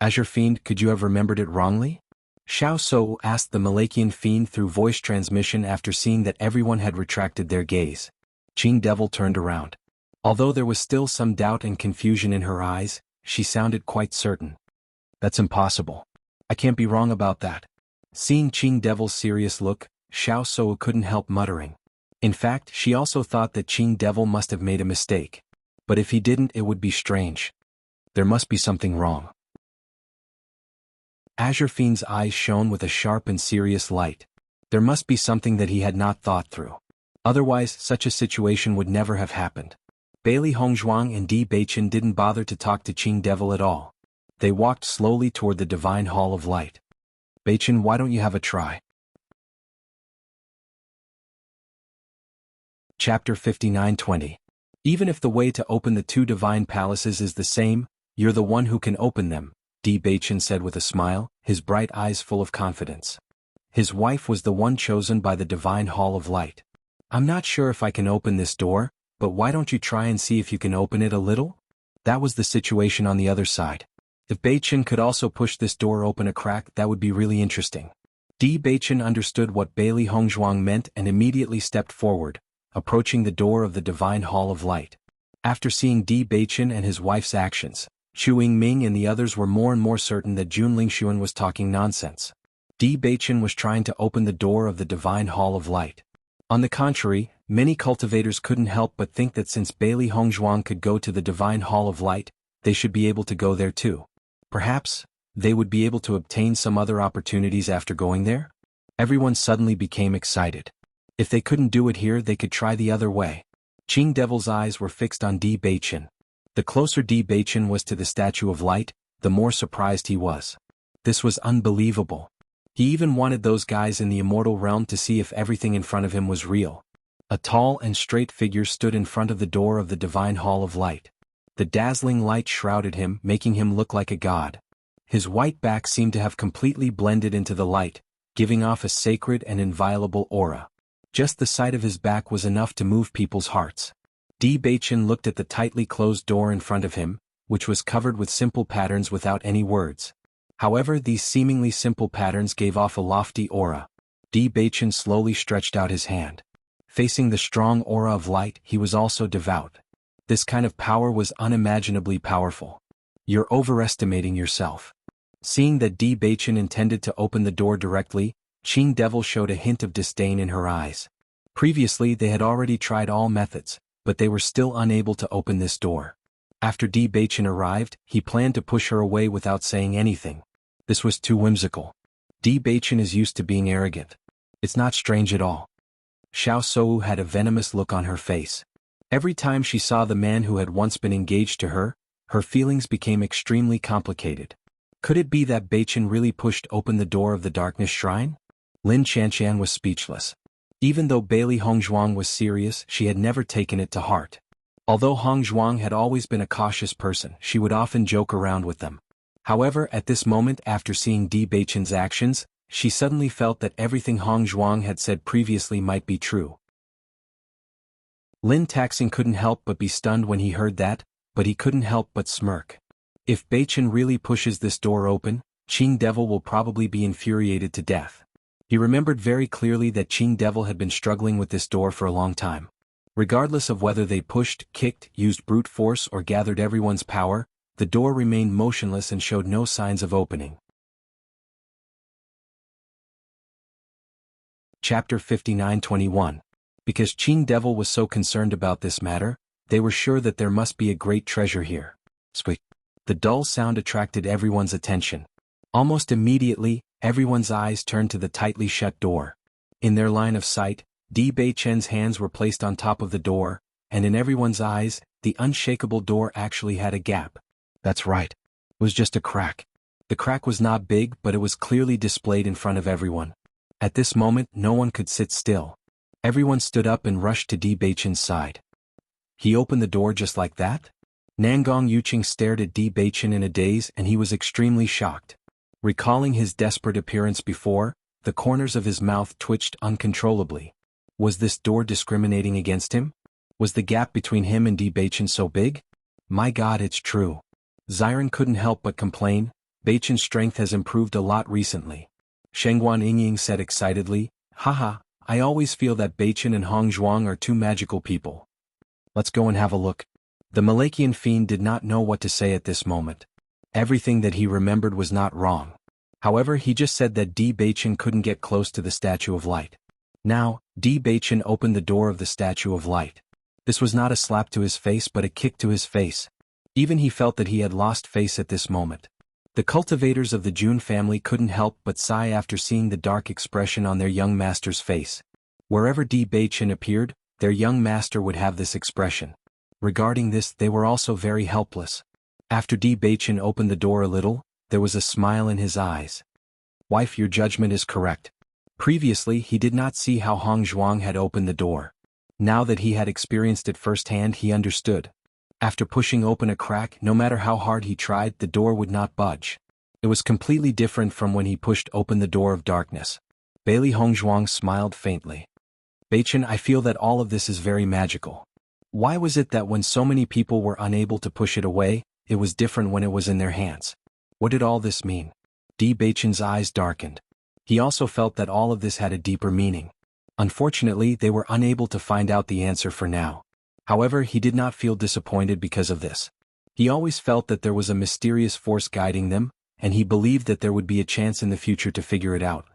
Azure Fiend, could you have remembered it wrongly? Xiao Shou asked the Malachian Fiend through voice transmission after seeing that everyone had retracted their gaze. Qing Devil turned around. Although there was still some doubt and confusion in her eyes, she sounded quite certain. That's impossible. I can't be wrong about that. Seeing Qing Devil's serious look, Xiao Shou couldn't help muttering. In fact, she also thought that Qing Devil must have made a mistake. But if he didn't, it would be strange. There must be something wrong. Azure Fiend's eyes shone with a sharp and serious light. There must be something that he had not thought through. Otherwise, such a situation would never have happened. Bailey Hongzhuang and Di Beichen didn't bother to talk to Qing Devil at all. They walked slowly toward the Divine Hall of Light. Beichen, why don't you have a try? Chapter 59-20. Even if the way to open the two divine palaces is the same, you're the one who can open them, Di Beichen said with a smile, his bright eyes full of confidence. His wife was the one chosen by the Divine Hall of Light. I'm not sure if I can open this door, but why don't you try and see if you can open it a little? That was the situation on the other side. If Beichen could also push this door open a crack, that would be really interesting. Di Beichen understood what Bailey Hongzhuang meant and immediately stepped forward, approaching the door of the Divine Hall of Light. After seeing Di Beichen and his wife's actions, Chu Yingming and the others were more and more certain that Jun Lingxuan was talking nonsense. Di Beichen was trying to open the door of the Divine Hall of Light. On the contrary, many cultivators couldn't help but think that since Bailey Hongzhuang could go to the Divine Hall of Light, they should be able to go there too. Perhaps, they would be able to obtain some other opportunities after going there? Everyone suddenly became excited. If they couldn't do it here, they could try the other way. Qing Devil's eyes were fixed on Di Beichen. The closer Di Beichen was to the Statue of Light, the more surprised he was. This was unbelievable. He even wanted those guys in the immortal realm to see if everything in front of him was real. A tall and straight figure stood in front of the door of the Divine Hall of Light. The dazzling light shrouded him, making him look like a god. His white back seemed to have completely blended into the light, giving off a sacred and inviolable aura. Just the sight of his back was enough to move people's hearts. Di Beichen looked at the tightly closed door in front of him, which was covered with simple patterns without any words. However, these seemingly simple patterns gave off a lofty aura. Di Beichen slowly stretched out his hand. Facing the strong aura of light, he was also devout. This kind of power was unimaginably powerful. You're overestimating yourself. Seeing that Di Beichen intended to open the door directly, Qing Devil showed a hint of disdain in her eyes. Previously they had already tried all methods, but they were still unable to open this door. After Di Beichen arrived, he planned to push her away without saying anything. This was too whimsical. Di Beichen is used to being arrogant. It's not strange at all. Xiao Sou had a venomous look on her face. Every time she saw the man who had once been engaged to her, her feelings became extremely complicated. Could it be that Beichen really pushed open the door of the darkness shrine? Lin Qianqian was speechless. Even though Bailey Hongzhuang was serious, she had never taken it to heart. Although Hongzhuang had always been a cautious person, she would often joke around with them. However, at this moment, after seeing Di Beichen's actions, she suddenly felt that everything Hongzhuang had said previously might be true. Lin Taxing couldn't help but be stunned when he heard that, but he couldn't help but smirk. If Beichen really pushes this door open, Qing Devil will probably be infuriated to death. He remembered very clearly that Qing Devil had been struggling with this door for a long time. Regardless of whether they pushed, kicked, used brute force or gathered everyone's power, the door remained motionless and showed no signs of opening. Chapter 59-21. Because Qing Devil was so concerned about this matter, they were sure that there must be a great treasure here. Squeak. The dull sound attracted everyone's attention. Almost immediately, everyone's eyes turned to the tightly shut door. In their line of sight, Di Beichen's hands were placed on top of the door, and in everyone's eyes, the unshakable door actually had a gap. That's right. It was just a crack. The crack was not big, but it was clearly displayed in front of everyone. At this moment, no one could sit still. Everyone stood up and rushed to Di Beichen's side. He opened the door just like that? Nangong Yuqing stared at Di Beichen in a daze, and he was extremely shocked. Recalling his desperate appearance before, the corners of his mouth twitched uncontrollably. Was this door discriminating against him? Was the gap between him and Di Beichen so big? My God, it's true. Xiren couldn't help but complain. Beichen's strength has improved a lot recently. Shengguan Yingying said excitedly, Haha, I always feel that Beichen and Hongzhuang are two magical people. Let's go and have a look. The Malakian fiend did not know what to say at this moment. Everything that he remembered was not wrong. However, he just said that Di Beichen couldn't get close to the Statue of Light. Now, Di Beichen opened the door of the Statue of Light. This was not a slap to his face but a kick to his face. Even he felt that he had lost face at this moment. The cultivators of the Jun family couldn't help but sigh after seeing the dark expression on their young master's face. Wherever Di Beichen appeared, their young master would have this expression. Regarding this, they were also very helpless. After Di Beichen opened the door a little, there was a smile in his eyes. Wife, your judgment is correct. Previously, he did not see how Hongzhuang had opened the door. Now that he had experienced it firsthand, he understood. After pushing open a crack, no matter how hard he tried, the door would not budge. It was completely different from when he pushed open the door of darkness. Bailey Hongzhuang smiled faintly. Beichen, I feel that all of this is very magical. Why was it that when so many people were unable to push it away, it was different when it was in their hands? What did all this mean? Di Beichen's eyes darkened. He also felt that all of this had a deeper meaning. Unfortunately, they were unable to find out the answer for now. However, he did not feel disappointed because of this. He always felt that there was a mysterious force guiding them, and he believed that there would be a chance in the future to figure it out.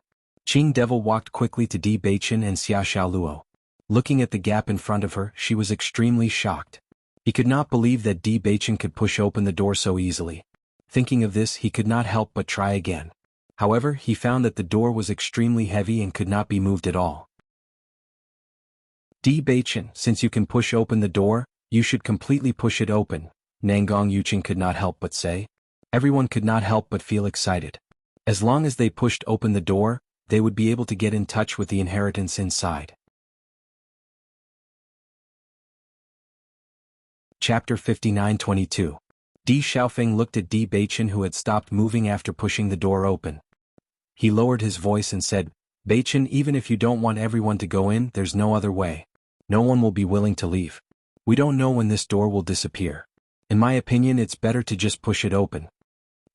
Qing Devil walked quickly to Di Beichen and Xia Xiaoluo. Looking at the gap in front of her, she was extremely shocked. He could not believe that Di Beichen could push open the door so easily. Thinking of this, he could not help but try again. However, he found that the door was extremely heavy and could not be moved at all. Di Beichen, since you can push open the door, you should completely push it open, Nangong Yuqing could not help but say. Everyone could not help but feel excited. As long as they pushed open the door, they would be able to get in touch with the inheritance inside. Chapter 59-22. Di Xiaofeng looked at Di Beichen, who had stopped moving after pushing the door open. He lowered his voice and said, Beichen, even if you don't want everyone to go in, there's no other way. No one will be willing to leave. We don't know when this door will disappear. In my opinion, it's better to just push it open.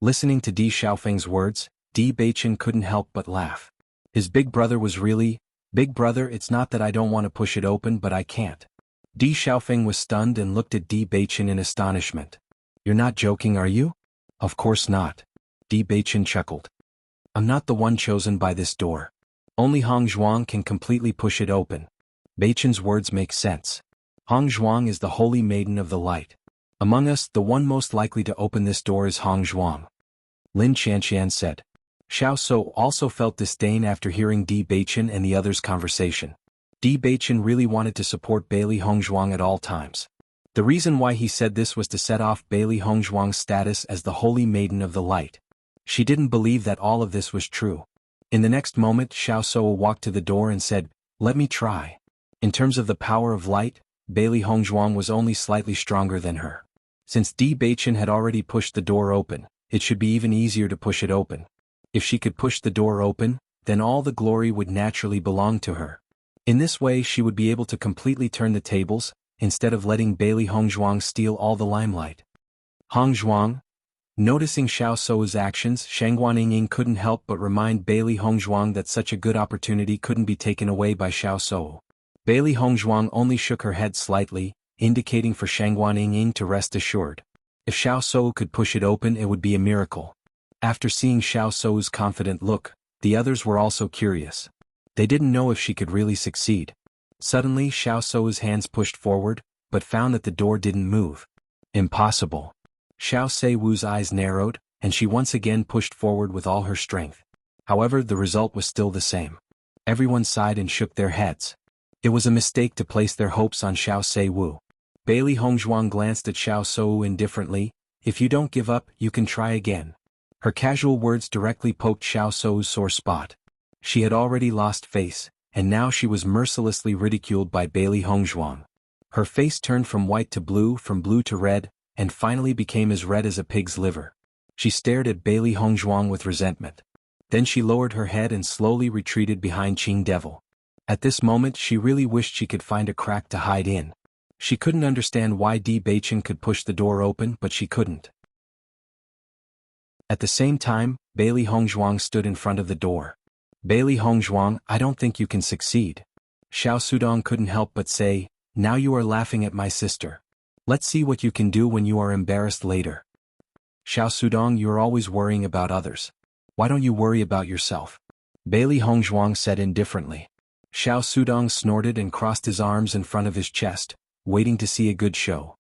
Listening to Di Xiaofeng's words, Di Beichen couldn't help but laugh. His big brother was really, Big brother, it's not that I don't want to push it open, but I can't. Di Xiaofeng was stunned and looked at Di Beichen in astonishment. You're not joking, are you? Of course not. Di Beichen chuckled. I'm not the one chosen by this door. Only Hongzhuang can completely push it open. Beichen's words make sense. Hongzhuang is the holy maiden of the light. Among us, the one most likely to open this door is Hongzhuang. Lin Qianqian said. Xiao So also felt disdain after hearing Di Beichen and the others' conversation. Di Beichen really wanted to support Bailey Hongzhuang at all times. The reason why he said this was to set off Bailey Hongzhuang's status as the Holy Maiden of the Light. She didn't believe that all of this was true. In the next moment, Xiao So walked to the door and said, "Let me try." In terms of the power of light, Bailey Hongzhuang was only slightly stronger than her. Since Di Beichen had already pushed the door open, it should be even easier to push it open. If she could push the door open, then all the glory would naturally belong to her. In this way she would be able to completely turn the tables, instead of letting Bailey Hongzhuang steal all the limelight. Hongzhuang. Noticing Xiao Sou's actions, Shangguan Ying couldn't help but remind Bailey Hongzhuang that such a good opportunity couldn't be taken away by Xiao Sou. Bailey Hongzhuang only shook her head slightly, indicating for Shangguan Ying to rest assured. If Xiao Sou could push it open, it would be a miracle. After seeing Xiao Sou's confident look, the others were also curious. They didn't know if she could really succeed. Suddenly Xiao Sou's hands pushed forward, but found that the door didn't move. Impossible. Xiao Seiwu's eyes narrowed, and she once again pushed forward with all her strength. However, the result was still the same. Everyone sighed and shook their heads. It was a mistake to place their hopes on Xiao Seiwu. Bailey Hongzhuang glanced at Xiao Sou indifferently. "If you don't give up, you can try again." Her casual words directly poked Xiao Sou's sore spot. She had already lost face, and now she was mercilessly ridiculed by Bailey Hongzhuang. Her face turned from white to blue, from blue to red, and finally became as red as a pig's liver. She stared at Bailey Hongzhuang with resentment. Then she lowered her head and slowly retreated behind Qing Devil. At this moment she really wished she could find a crack to hide in. She couldn't understand why Di Beichen could push the door open, but she couldn't. At the same time, Bailey Hongzhuang stood in front of the door. "Bailey Hongzhuang, I don't think you can succeed." Xiao Sudong couldn't help but say, "Now you are laughing at my sister. Let's see what you can do when you are embarrassed later." "Xiao Sudong, you're always worrying about others. Why don't you worry about yourself?" Bailey Hongzhuang said indifferently. Xiao Sudong snorted and crossed his arms in front of his chest, waiting to see a good show.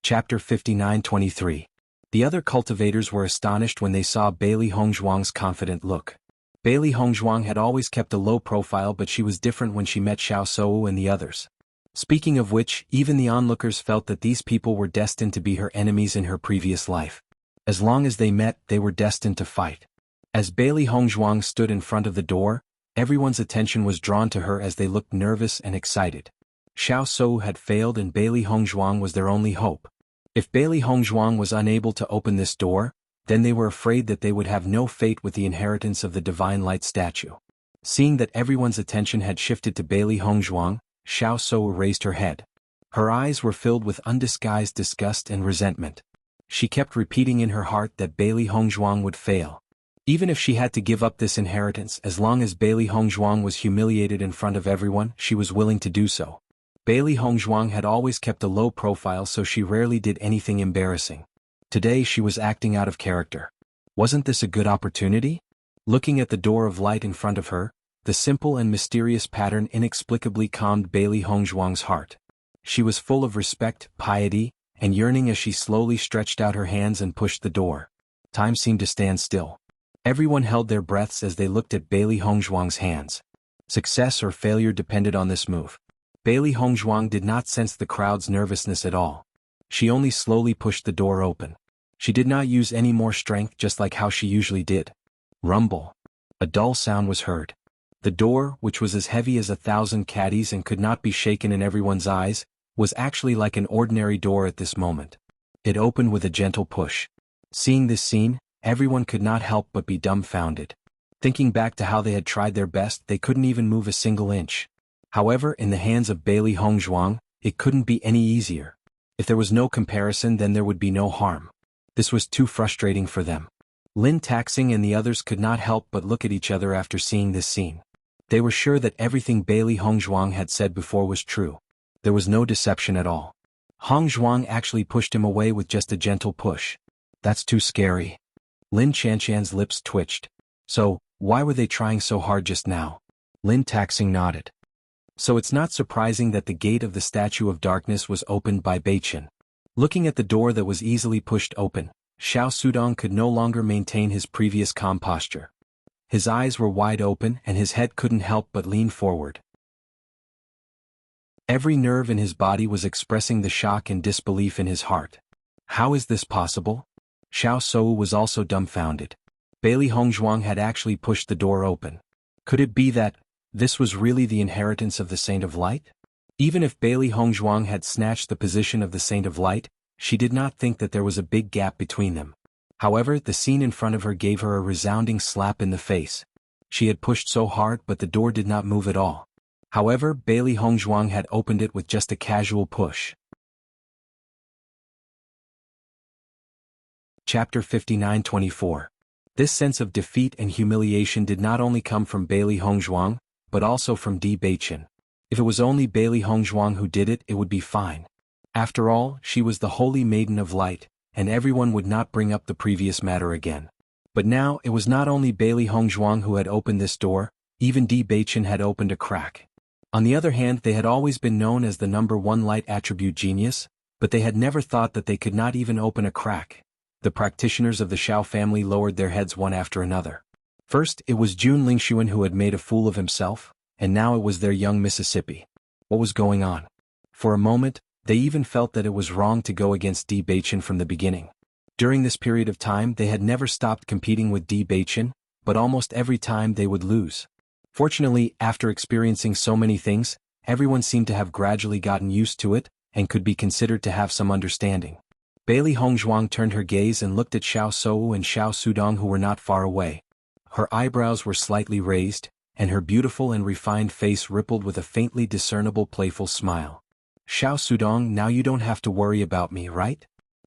Chapter 59-23. The other cultivators were astonished when they saw Bailey Hongzhuang's confident look. Bailey Hongzhuang had always kept a low profile, but she was different when she met Xiao Sou and the others. Speaking of which, even the onlookers felt that these people were destined to be her enemies in her previous life. As long as they met, they were destined to fight. As Bailey Hongzhuang stood in front of the door, everyone's attention was drawn to her as they looked nervous and excited. Xiao Sou had failed and Bailey Hongzhuang was their only hope. If Bailey Hongzhuang was unable to open this door, then they were afraid that they would have no fate with the inheritance of the Divine Light statue. Seeing that everyone's attention had shifted to Bailey Hongzhuang, Xiao Sou raised her head. Her eyes were filled with undisguised disgust and resentment. She kept repeating in her heart that Bailey Hongzhuang would fail. Even if she had to give up this inheritance, as long as Bailey Hongzhuang was humiliated in front of everyone, she was willing to do so. Bailey Hongzhuang had always kept a low profile, so she rarely did anything embarrassing. Today she was acting out of character. Wasn't this a good opportunity? Looking at the door of light in front of her, the simple and mysterious pattern inexplicably calmed Bailey Hongzhuang's heart. She was full of respect, piety, and yearning as she slowly stretched out her hands and pushed the door. Time seemed to stand still. Everyone held their breaths as they looked at Bailey Hongzhuang's hands. Success or failure depended on this move. Bailey Hongzhuang did not sense the crowd's nervousness at all. She only slowly pushed the door open. She did not use any more strength, just like how she usually did. Rumble. A dull sound was heard. The door, which was as heavy as 1,000 caddies and could not be shaken in everyone's eyes, was actually like an ordinary door at this moment. It opened with a gentle push. Seeing this scene, everyone could not help but be dumbfounded. Thinking back to how they had tried their best, they couldn't even move a single inch. However, in the hands of Bailey Hongzhuang, it couldn't be any easier. If there was no comparison, then there would be no harm. This was too frustrating for them. Lin Taxing and the others could not help but look at each other after seeing this scene. They were sure that everything Bailey Hongzhuang had said before was true. There was no deception at all. Hongzhuang actually pushed him away with just a gentle push. That's too scary. Lin Chanchan's lips twitched. So, why were they trying so hard just now? Lin Taxing nodded. So it's not surprising that the gate of the Statue of Darkness was opened by Beichen. Looking at the door that was easily pushed open, Xiao Sudong could no longer maintain his previous calm posture. His eyes were wide open and his head couldn't help but lean forward. Every nerve in his body was expressing the shock and disbelief in his heart. How is this possible? Xiao Sou was also dumbfounded. Bailey Hongzhuang had actually pushed the door open. Could it be that this was really the inheritance of the Saint of Light? Even if Bailey Hongzhuang had snatched the position of the Saint of Light, she did not think that there was a big gap between them. However, the scene in front of her gave her a resounding slap in the face. She had pushed so hard but the door did not move at all. However, Bailey Hongzhuang had opened it with just a casual push. Chapter 59-24. This sense of defeat and humiliation did not only come from Bailey Hongzhuang, but also from Di Beichen. If it was only Bailey Hongzhuang who did it, it would be fine. After all, she was the Holy Maiden of Light, and everyone would not bring up the previous matter again. But now, it was not only Bailey Hongzhuang who had opened this door, even Di Beichen had opened a crack. On the other hand, they had always been known as the #1 light attribute genius, but they had never thought that they could not even open a crack. The practitioners of the Xiao family lowered their heads one after another. First, it was Jun Lingshuan who had made a fool of himself, and now it was their young Mississippi. What was going on? For a moment, they even felt that it was wrong to go against Di Beichen from the beginning. During this period of time they had never stopped competing with Di Beichen, but almost every time they would lose. Fortunately, after experiencing so many things, everyone seemed to have gradually gotten used to it, and could be considered to have some understanding. Bailey Hongzhuang turned her gaze and looked at Xiao Sou and Xiao Sudong, who were not far away. Her eyebrows were slightly raised, and her beautiful and refined face rippled with a faintly discernible playful smile. Xiao Sudong, now you don't have to worry about me, right?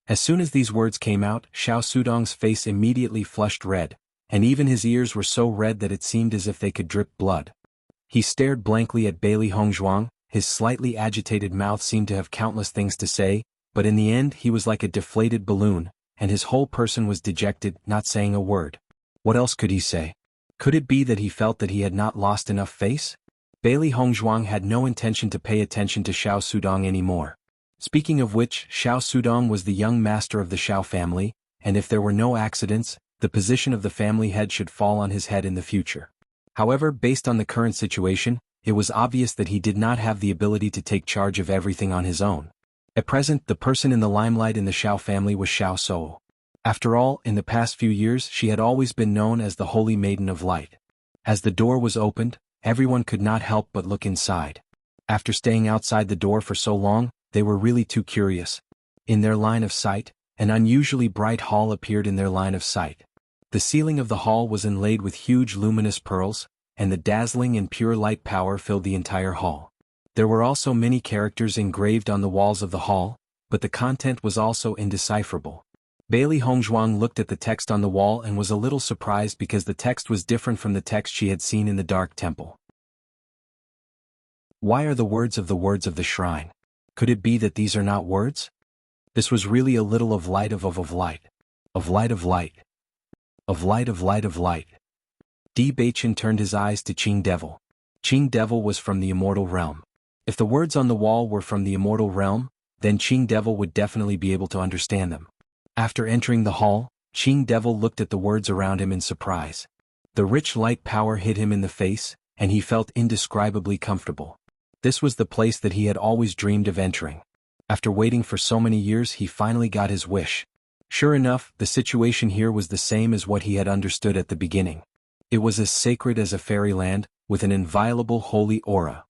As soon as these words came out, Xiao Sudong's face immediately flushed red, and even his ears were so red that it seemed as if they could drip blood. He stared blankly at Bailey Hongzhuang, his slightly agitated mouth seemed to have countless things to say, but in the end he was like a deflated balloon, and his whole person was dejected, not saying a word. What else could he say? Could it be that he felt that he had not lost enough face? Bailey Hongzhuang had no intention to pay attention to Xiao Sudong anymore. Speaking of which, Xiao Sudong was the young master of the Xiao family, and if there were no accidents, the position of the family head should fall on his head in the future. However, based on the current situation, it was obvious that he did not have the ability to take charge of everything on his own. At present, the person in the limelight in the Xiao family was Xiao Sou. After all, in the past few years she had always been known as the Holy Maiden of Light. As the door was opened, everyone could not help but look inside. After staying outside the door for so long, they were really too curious. In their line of sight, an unusually bright hall appeared in their line of sight. The ceiling of the hall was inlaid with huge luminous pearls, and the dazzling and pure light power filled the entire hall. There were also many characters engraved on the walls of the hall, but the content was also indecipherable. Bailey Hongzhuang looked at the text on the wall and was a little surprised because the text was different from the text she had seen in the Dark Temple. Why are the words of the shrine? Could it be that these are not words? This was really a little of light of light. Of light of light. Of light of light of light. Di Beichen turned his eyes to Qing Devil. Qing Devil was from the immortal realm. If the words on the wall were from the immortal realm, then Qing Devil would definitely be able to understand them. After entering the hall, Qing Devil looked at the words around him in surprise. The rich light power hit him in the face, and he felt indescribably comfortable. This was the place that he had always dreamed of entering. After waiting for so many years, he finally got his wish. Sure enough, the situation here was the same as what he had understood at the beginning. It was as sacred as a fairyland, with an inviolable holy aura.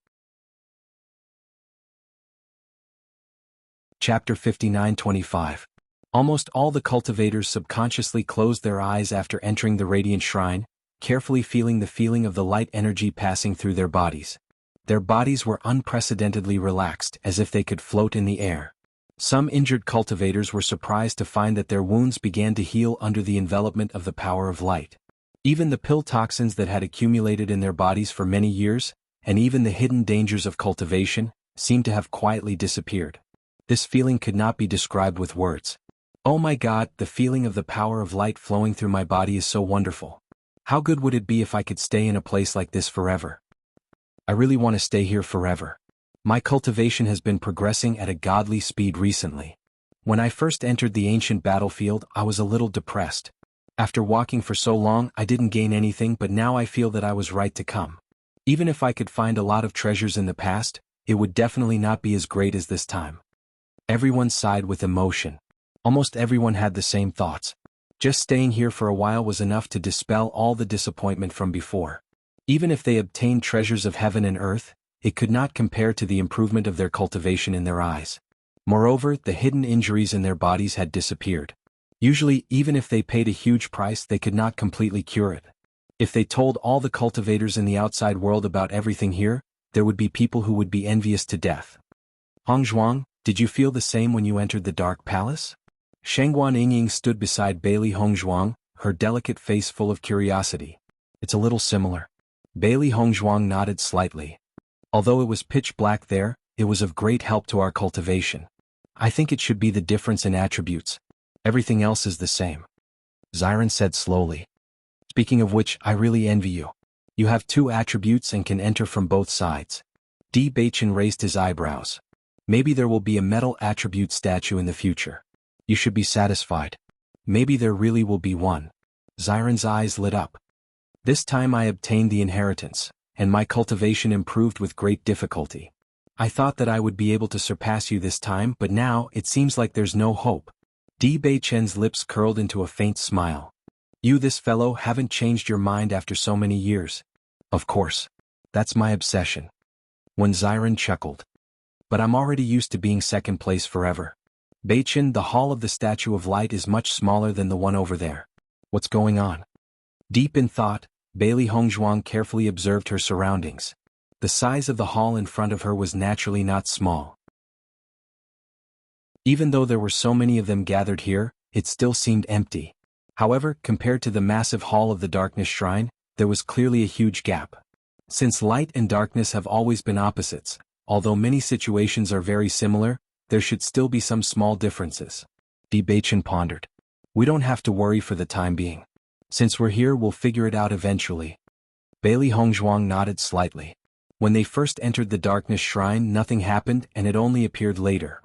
Chapter 59-25. Almost all the cultivators subconsciously closed their eyes after entering the radiant shrine, carefully feeling the feeling of the light energy passing through their bodies. Their bodies were unprecedentedly relaxed, as if they could float in the air. Some injured cultivators were surprised to find that their wounds began to heal under the envelopment of the power of light. Even the pill toxins that had accumulated in their bodies for many years, and even the hidden dangers of cultivation, seemed to have quietly disappeared. This feeling could not be described with words. Oh my God, the feeling of the power of light flowing through my body is so wonderful. How good would it be if I could stay in a place like this forever? I really want to stay here forever. My cultivation has been progressing at a godly speed recently. When I first entered the ancient battlefield, I was a little depressed. After walking for so long, I didn't gain anything, but now I feel that I was right to come. Even if I could find a lot of treasures in the past, it would definitely not be as great as this time. Everyone sighed with emotion. Almost everyone had the same thoughts. Just staying here for a while was enough to dispel all the disappointment from before. Even if they obtained treasures of heaven and earth, it could not compare to the improvement of their cultivation in their eyes. Moreover, the hidden injuries in their bodies had disappeared. Usually, even if they paid a huge price, they could not completely cure it. If they told all the cultivators in the outside world about everything here, there would be people who would be envious to death. Hongzhuang, did you feel the same when you entered the Dark Palace? Shengguan Yingying stood beside Bailey Hongzhuang, her delicate face full of curiosity. It's a little similar. Bailey Hongzhuang nodded slightly. Although it was pitch black there, it was of great help to our cultivation. I think it should be the difference in attributes. Everything else is the same. Xiren said slowly. Speaking of which, I really envy you. You have 2 attributes and can enter from both sides. Di Baichen raised his eyebrows. Maybe there will be a metal attribute statue in the future. You should be satisfied. Maybe there really will be one. Xiren's eyes lit up. This time I obtained the inheritance, and my cultivation improved with great difficulty. I thought that I would be able to surpass you this time, but now it seems like there's no hope. Di Baichen's lips curled into a faint smile. You, this fellow, haven't changed your mind after so many years. Of course. That's my obsession. When Xiren chuckled. But I'm already used to being second place forever. Baichen, the Hall of the Statue of Light is much smaller than the one over there. What's going on? Deep in thought, Bailey Hongzhuang carefully observed her surroundings. The size of the hall in front of her was naturally not small. Even though there were so many of them gathered here, it still seemed empty. However, compared to the massive hall of the Darkness Shrine, there was clearly a huge gap. Since light and darkness have always been opposites, although many situations are very similar, there should still be some small differences. Di Baichen pondered. We don't have to worry for the time being. Since we're here, we'll figure it out eventually. Bailey Hongzhuang nodded slightly. When they first entered the Darkness Shrine, nothing happened and it only appeared later.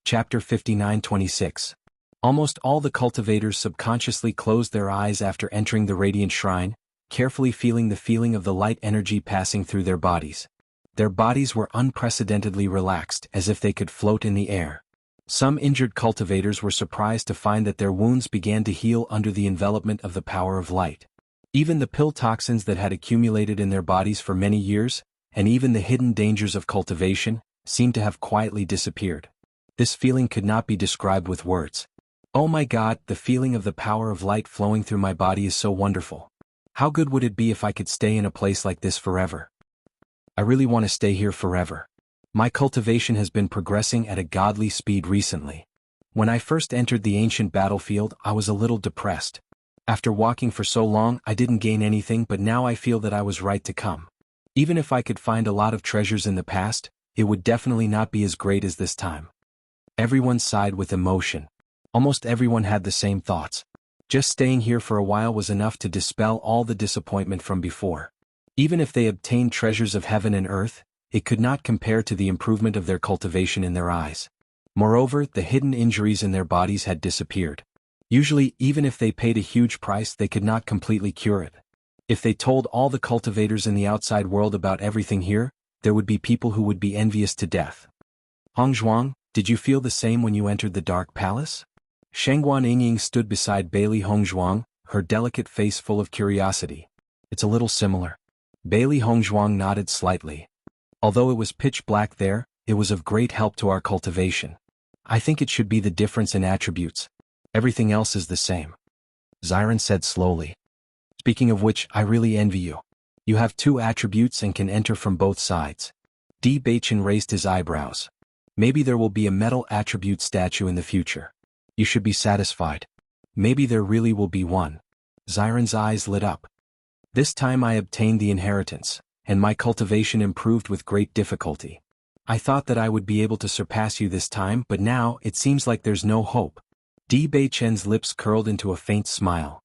Chapter 59-26. Almost all the cultivators subconsciously closed their eyes after entering the Radiant Shrine, carefully feeling the feeling of the light energy passing through their bodies. Their bodies were unprecedentedly relaxed, as if they could float in the air. Some injured cultivators were surprised to find that their wounds began to heal under the envelopment of the power of light. Even the pill toxins that had accumulated in their bodies for many years, and even the hidden dangers of cultivation, seemed to have quietly disappeared. This feeling could not be described with words. Oh my God, the feeling of the power of light flowing through my body is so wonderful. How good would it be if I could stay in a place like this forever? I really want to stay here forever. My cultivation has been progressing at a godly speed recently. When I first entered the ancient battlefield, I was a little depressed. After walking for so long, I didn't gain anything, but now I feel that I was right to come. Even if I could find a lot of treasures in the past, it would definitely not be as great as this time. Everyone sighed with emotion. Almost everyone had the same thoughts. Just staying here for a while was enough to dispel all the disappointment from before. Even if they obtained treasures of heaven and earth, it could not compare to the improvement of their cultivation in their eyes. Moreover, the hidden injuries in their bodies had disappeared. Usually, even if they paid a huge price, they could not completely cure it. If they told all the cultivators in the outside world about everything here, there would be people who would be envious to death. Hongzhuang, did you feel the same when you entered the Dark Palace? Shengguan Yingying stood beside Bailey Hongzhuang, her delicate face full of curiosity. It's a little similar. Bailey Hongzhuang nodded slightly. Although it was pitch black there, it was of great help to our cultivation. I think it should be the difference in attributes. Everything else is the same. Xiren said slowly. Speaking of which, I really envy you. You have 2 attributes and can enter from both sides. Di Baichen raised his eyebrows. Maybe there will be a metal attribute statue in the future. You should be satisfied. Maybe there really will be one. Xiren's eyes lit up. This time I obtained the inheritance, and my cultivation improved with great difficulty. I thought that I would be able to surpass you this time, but now it seems like there's no hope. Di Baichen's lips curled into a faint smile.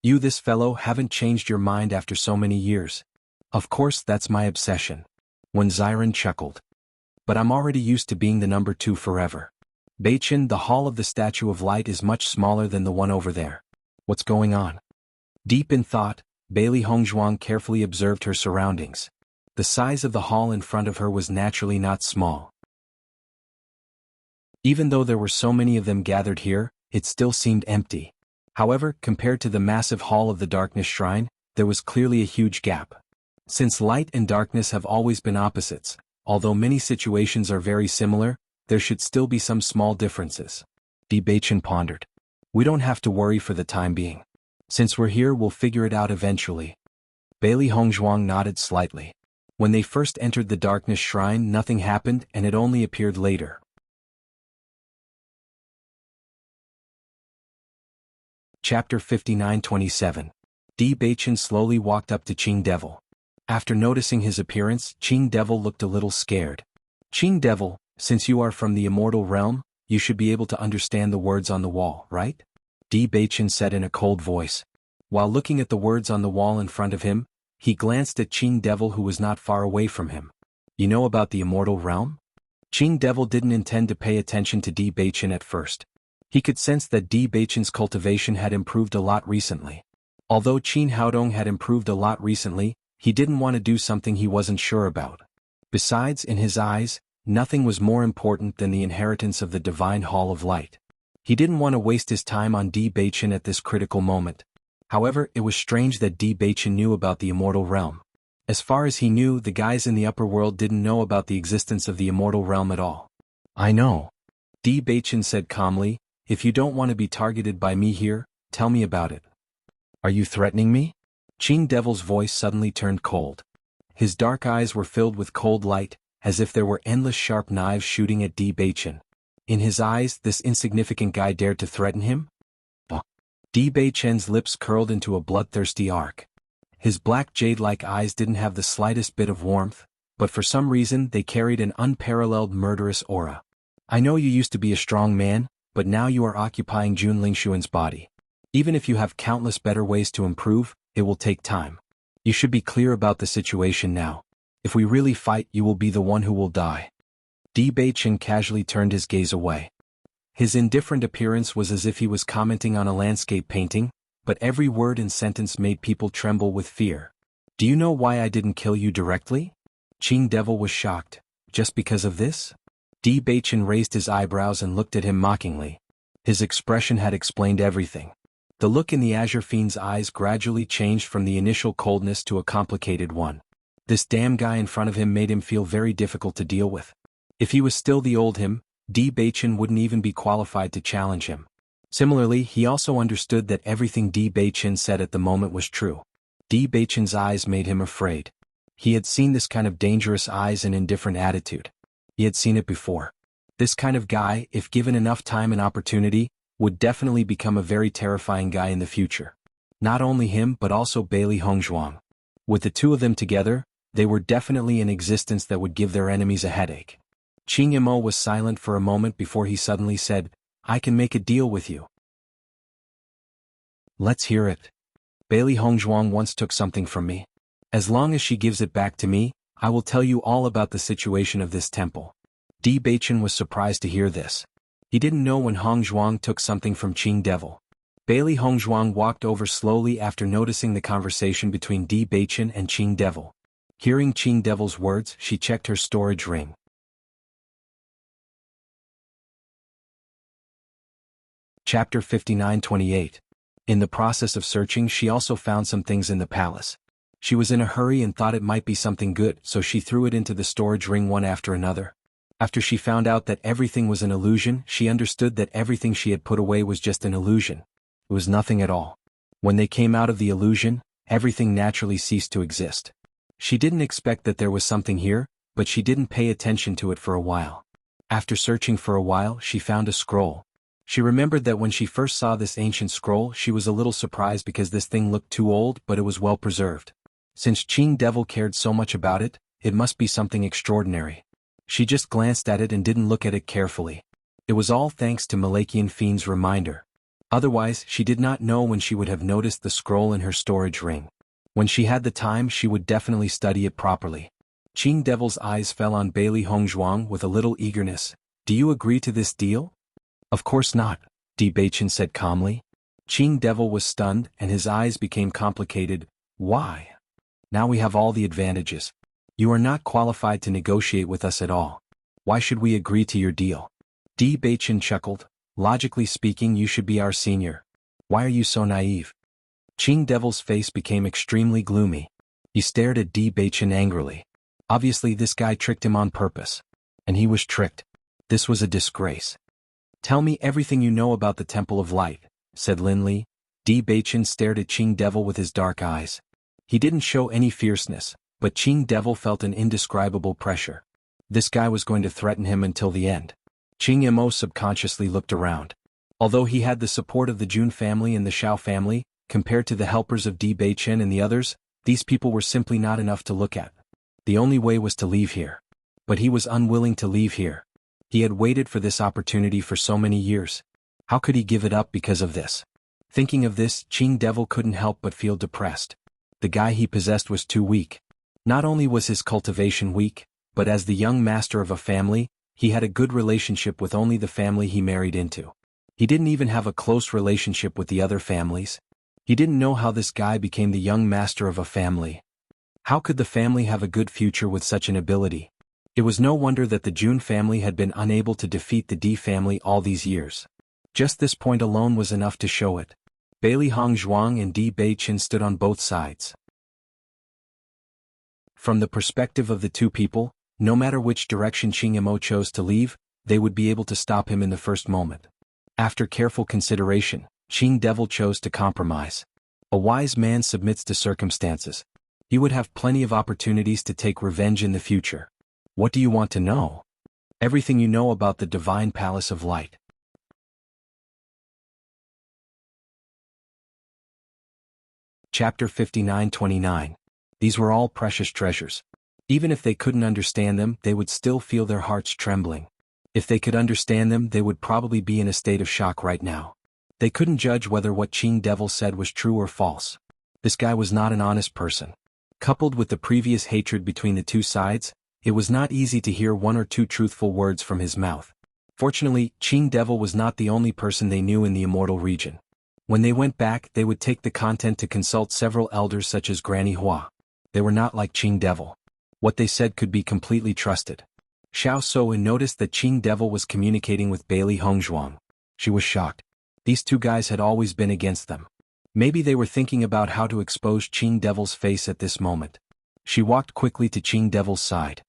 You, this fellow, haven't changed your mind after so many years. Of course, that's my obsession. When Xiren chuckled. but I'm already used to being the number 2 forever. Beichen, the hall of the Statue of Light is much smaller than the one over there. What's going on? Deep in thought, Bailey Hongzhuang carefully observed her surroundings. The size of the hall in front of her was naturally not small. Even though there were so many of them gathered here, it still seemed empty. However, compared to the massive hall of the Darkness Shrine, there was clearly a huge gap. Since light and darkness have always been opposites, although many situations are very similar, there should still be some small differences. Di Beichen pondered. We don't have to worry for the time being. Since we're here, we'll figure it out eventually. Bailey Hongzhuang nodded slightly. When they first entered the Darkness Shrine, nothing happened and it only appeared later. Chapter 59-27. Di Beichen slowly walked up to Qing Devil. After noticing his appearance, Qing Devil looked a little scared. Qing Devil, since you are from the immortal realm, you should be able to understand the words on the wall, right? Di Beichen said in a cold voice. While looking at the words on the wall in front of him, he glanced at Qing Devil, who was not far away from him. You know about the immortal realm? Qing Devil didn't intend to pay attention to Di Beichen at first. He could sense that Di Beichen's cultivation had improved a lot recently. Although Qin Haodong had improved a lot recently, he didn't want to do something he wasn't sure about. Besides, in his eyes, nothing was more important than the inheritance of the Divine Hall of Light. He didn't want to waste his time on Di Beichen at this critical moment. However, it was strange that Di Beichen knew about the immortal realm. As far as he knew, the guys in the upper world didn't know about the existence of the immortal realm at all. I know. Di Beichen said calmly, if you don't want to be targeted by me here, tell me about it. Are you threatening me? Qing Devil's voice suddenly turned cold. His dark eyes were filled with cold light, as if there were endless sharp knives shooting at Di Beichen. In his eyes, this insignificant guy dared to threaten him? Di Beichen's lips curled into a bloodthirsty arc. His black jade-like eyes didn't have the slightest bit of warmth, but for some reason they carried an unparalleled murderous aura. I know you used to be a strong man, but now you are occupying Jun Lingshuan's body. Even if you have countless better ways to improve, it will take time. You should be clear about the situation now. If we really fight, you will be the one who will die. Di Beichen casually turned his gaze away. His indifferent appearance was as if he was commenting on a landscape painting, but every word and sentence made people tremble with fear. Do you know why I didn't kill you directly? Qing Devil was shocked. Just because of this? Di Beichen raised his eyebrows and looked at him mockingly. His expression had explained everything. The look in the Azure Fiend's eyes gradually changed from the initial coldness to a complicated one. This damn guy in front of him made him feel very difficult to deal with. If he was still the old him, Di Beichen wouldn't even be qualified to challenge him. Similarly, he also understood that everything Di Beichen said at the moment was true. Di Beichen's eyes made him afraid. He had seen this kind of dangerous eyes and indifferent attitude. He had seen it before. This kind of guy, if given enough time and opportunity, would definitely become a very terrifying guy in the future. Not only him but also Bailey Hongzhuang. With the two of them together, they were definitely an existence that would give their enemies a headache. Qing Yimo was silent for a moment before he suddenly said, I can make a deal with you. Let's hear it. Bailey Hongzhuang once took something from me. As long as she gives it back to me, I will tell you all about the situation of this temple. Di Beichen was surprised to hear this. He didn't know when Hongzhuang took something from Qing Devil. Bailey Hongzhuang walked over slowly after noticing the conversation between Di Beichen and Qing Devil. Hearing Qing Devil's words, she checked her storage ring. Chapter 59-28. In the process of searching, she also found some things in the palace. She was in a hurry and thought it might be something good, so she threw it into the storage ring one after another. After she found out that everything was an illusion, she understood that everything she had put away was just an illusion. It was nothing at all. When they came out of the illusion, everything naturally ceased to exist. She didn't expect that there was something here, but she didn't pay attention to it for a while. After searching for a while, she found a scroll. She remembered that when she first saw this ancient scroll, she was a little surprised because this thing looked too old, but it was well preserved. Since Qing Devil cared so much about it, it must be something extraordinary. She just glanced at it and didn't look at it carefully. It was all thanks to Malachian Fiend's reminder. Otherwise, she did not know when she would have noticed the scroll in her storage ring. When she had the time, she would definitely study it properly. Qing Devil's eyes fell on Bailey Hongzhuang with a little eagerness. Do you agree to this deal? Of course not, Di Beichen said calmly. Qing Devil was stunned and his eyes became complicated. Why? Now we have all the advantages. You are not qualified to negotiate with us at all. Why should we agree to your deal? Di Beichen chuckled. Logically speaking, you should be our senior. Why are you so naive? Qing Devil's face became extremely gloomy. He stared at Di Beichen angrily. Obviously this guy tricked him on purpose. And he was tricked. This was a disgrace. Tell me everything you know about the Temple of Light, said Lin Li. Di Beichen stared at Qing Devil with his dark eyes. He didn't show any fierceness, but Qing Devil felt an indescribable pressure. This guy was going to threaten him until the end. Qing Mo subconsciously looked around. Although he had the support of the Jun family and the Xiao family, compared to the helpers of Di Beichen and the others, these people were simply not enough to look at. The only way was to leave here. But he was unwilling to leave here. He had waited for this opportunity for so many years. How could he give it up because of this? Thinking of this, Qing Devil couldn't help but feel depressed. The guy he possessed was too weak. Not only was his cultivation weak, but as the young master of a family, he had a good relationship with only the family he married into. He didn't even have a close relationship with the other families. He didn't know how this guy became the young master of a family. How could the family have a good future with such an ability? It was no wonder that the Jun family had been unable to defeat the Di family all these years. Just this point alone was enough to show it. Bailey Hongzhuang and Di Beichen stood on both sides. From the perspective of the two people, no matter which direction Qing Mo chose to leave, they would be able to stop him in the first moment. After careful consideration, Qing Devil chose to compromise. A wise man submits to circumstances. He would have plenty of opportunities to take revenge in the future. What do you want to know? Everything you know about the Divine Palace of Light. Chapter 59-29. These were all precious treasures. Even if they couldn't understand them, they would still feel their hearts trembling. If they could understand them, they would probably be in a state of shock right now. They couldn't judge whether what Qing Devil said was true or false. This guy was not an honest person. Coupled with the previous hatred between the two sides, it was not easy to hear one or two truthful words from his mouth. Fortunately, Qing Devil was not the only person they knew in the Immortal region. When they went back, they would take the content to consult several elders such as Granny Hua. They were not like Qing Devil. What they said could be completely trusted. Xiao Soen noticed that Qing Devil was communicating with Bailey Hongzhuang. She was shocked. These two guys had always been against them. Maybe they were thinking about how to expose Qing Devil's face at this moment. She walked quickly to Qing Devil's side.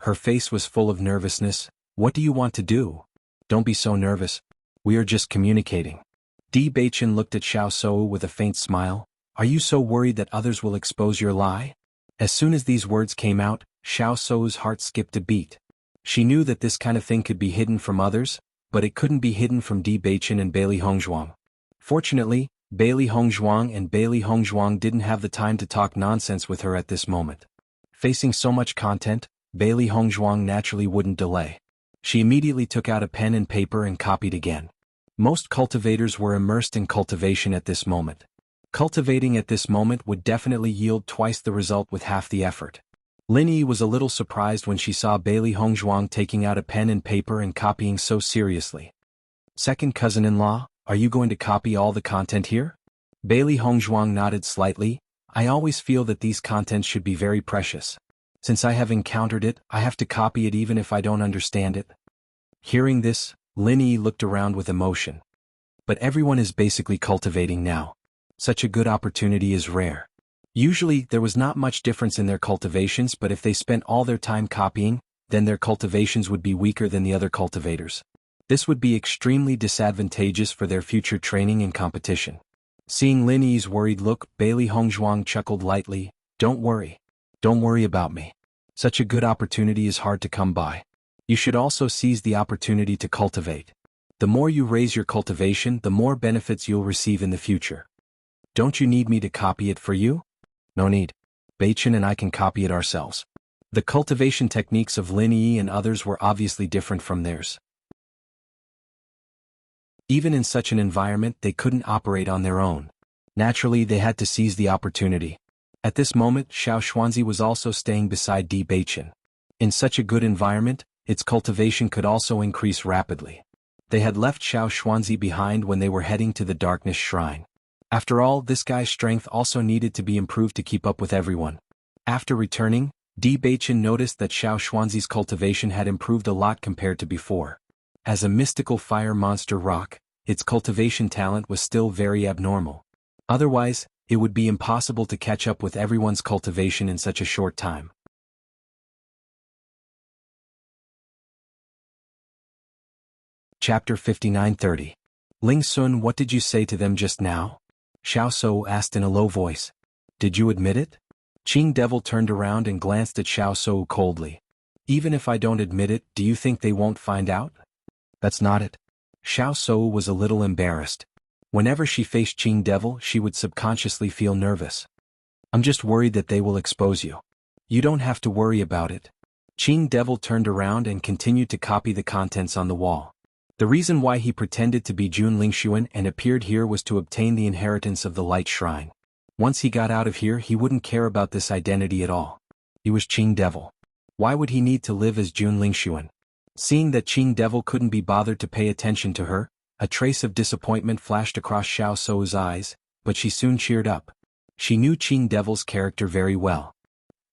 Her face was full of nervousness. What do you want to do? Don't be so nervous. We are just communicating. Di Beichen looked at Xiao Sou with a faint smile. Are you so worried that others will expose your lie? As soon as these words came out, Xiao Sou's heart skipped a beat. She knew that this kind of thing could be hidden from others, but it couldn't be hidden from Di Beichen and Bailey Hongzhuang. Fortunately, Bailey Hongzhuang and Bailey Hongzhuang didn't have the time to talk nonsense with her at this moment. Facing so much content, Bailey Hongzhuang naturally wouldn't delay. She immediately took out a pen and paper and copied again. Most cultivators were immersed in cultivation at this moment. Cultivating at this moment would definitely yield twice the result with half the effort. Lin Yi was a little surprised when she saw Bailey Hongzhuang taking out a pen and paper and copying so seriously. Second cousin-in-law, are you going to copy all the content here? Bailey Hongzhuang nodded slightly. I always feel that these contents should be very precious. Since I have encountered it, I have to copy it even if I don't understand it. Hearing this, Lin Yi looked around with emotion. But everyone is basically cultivating now. Such a good opportunity is rare. Usually, there was not much difference in their cultivations, but if they spent all their time copying, then their cultivations would be weaker than the other cultivators. This would be extremely disadvantageous for their future training and competition. Seeing Lin Yi's worried look, Bailey Hongzhuang chuckled lightly. Don't worry. Don't worry about me. Such a good opportunity is hard to come by. You should also seize the opportunity to cultivate. The more you raise your cultivation, the more benefits you'll receive in the future. Don't you need me to copy it for you? No need. Beichen and I can copy it ourselves. The cultivation techniques of Lin Yi and others were obviously different from theirs. Even in such an environment, they couldn't operate on their own. Naturally, they had to seize the opportunity. At this moment Xiao Xuanzi was also staying beside Di Beichen. In such a good environment, its cultivation could also increase rapidly. They had left Xiao Xuanzi behind when they were heading to the Darkness Shrine. After all, this guy's strength also needed to be improved to keep up with everyone. After returning, Di Beichen noticed that Xiao Xuanzi's cultivation had improved a lot compared to before. As a mystical fire monster rock, its cultivation talent was still very abnormal. Otherwise, it would be impossible to catch up with everyone's cultivation in such a short time. Chapter 59:30. Ling Sun, what did you say to them just now? Xiao Shou asked in a low voice. Did you admit it? Qing Devil turned around and glanced at Xiao Shou coldly. Even if I don't admit it, do you think they won't find out? That's not it. Xiao Shou was a little embarrassed. Whenever she faced Qing Devil, she would subconsciously feel nervous. I'm just worried that they will expose you. You don't have to worry about it. Qing Devil turned around and continued to copy the contents on the wall. The reason why he pretended to be Jun Lingxuan and appeared here was to obtain the inheritance of the Light Shrine. Once he got out of here, he wouldn't care about this identity at all. He was Qing Devil. Why would he need to live as Jun Lingxuan? Seeing that Qing Devil couldn't be bothered to pay attention to her, a trace of disappointment flashed across Xiao Shou's eyes, but she soon cheered up. She knew Qing Devil's character very well.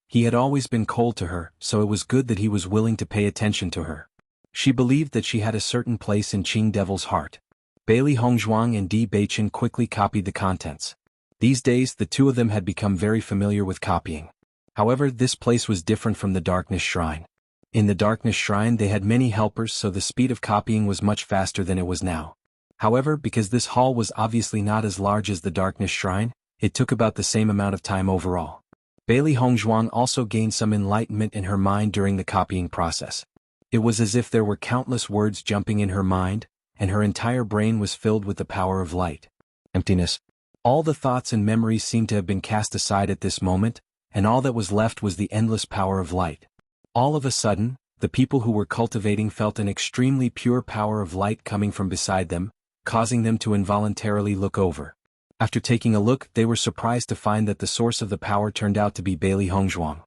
He had always been cold to her, so it was good that he was willing to pay attention to her. She believed that she had a certain place in Qing Devil's heart. Bailey Hongzhuang and Di Beichen quickly copied the contents. These days the two of them had become very familiar with copying. However, this place was different from the Darkness Shrine. In the Darkness Shrine they had many helpers, so the speed of copying was much faster than it was now. However, because this hall was obviously not as large as the Darkness Shrine, it took about the same amount of time overall. Bailey Hongzhuang also gained some enlightenment in her mind during the copying process. It was as if there were countless words jumping in her mind, and her entire brain was filled with the power of light. Emptiness. All the thoughts and memories seemed to have been cast aside at this moment, and all that was left was the endless power of light. All of a sudden, the people who were cultivating felt an extremely pure power of light coming from beside them, causing them to involuntarily look over. After taking a look, they were surprised to find that the source of the power turned out to be Bailey Hongzhuang.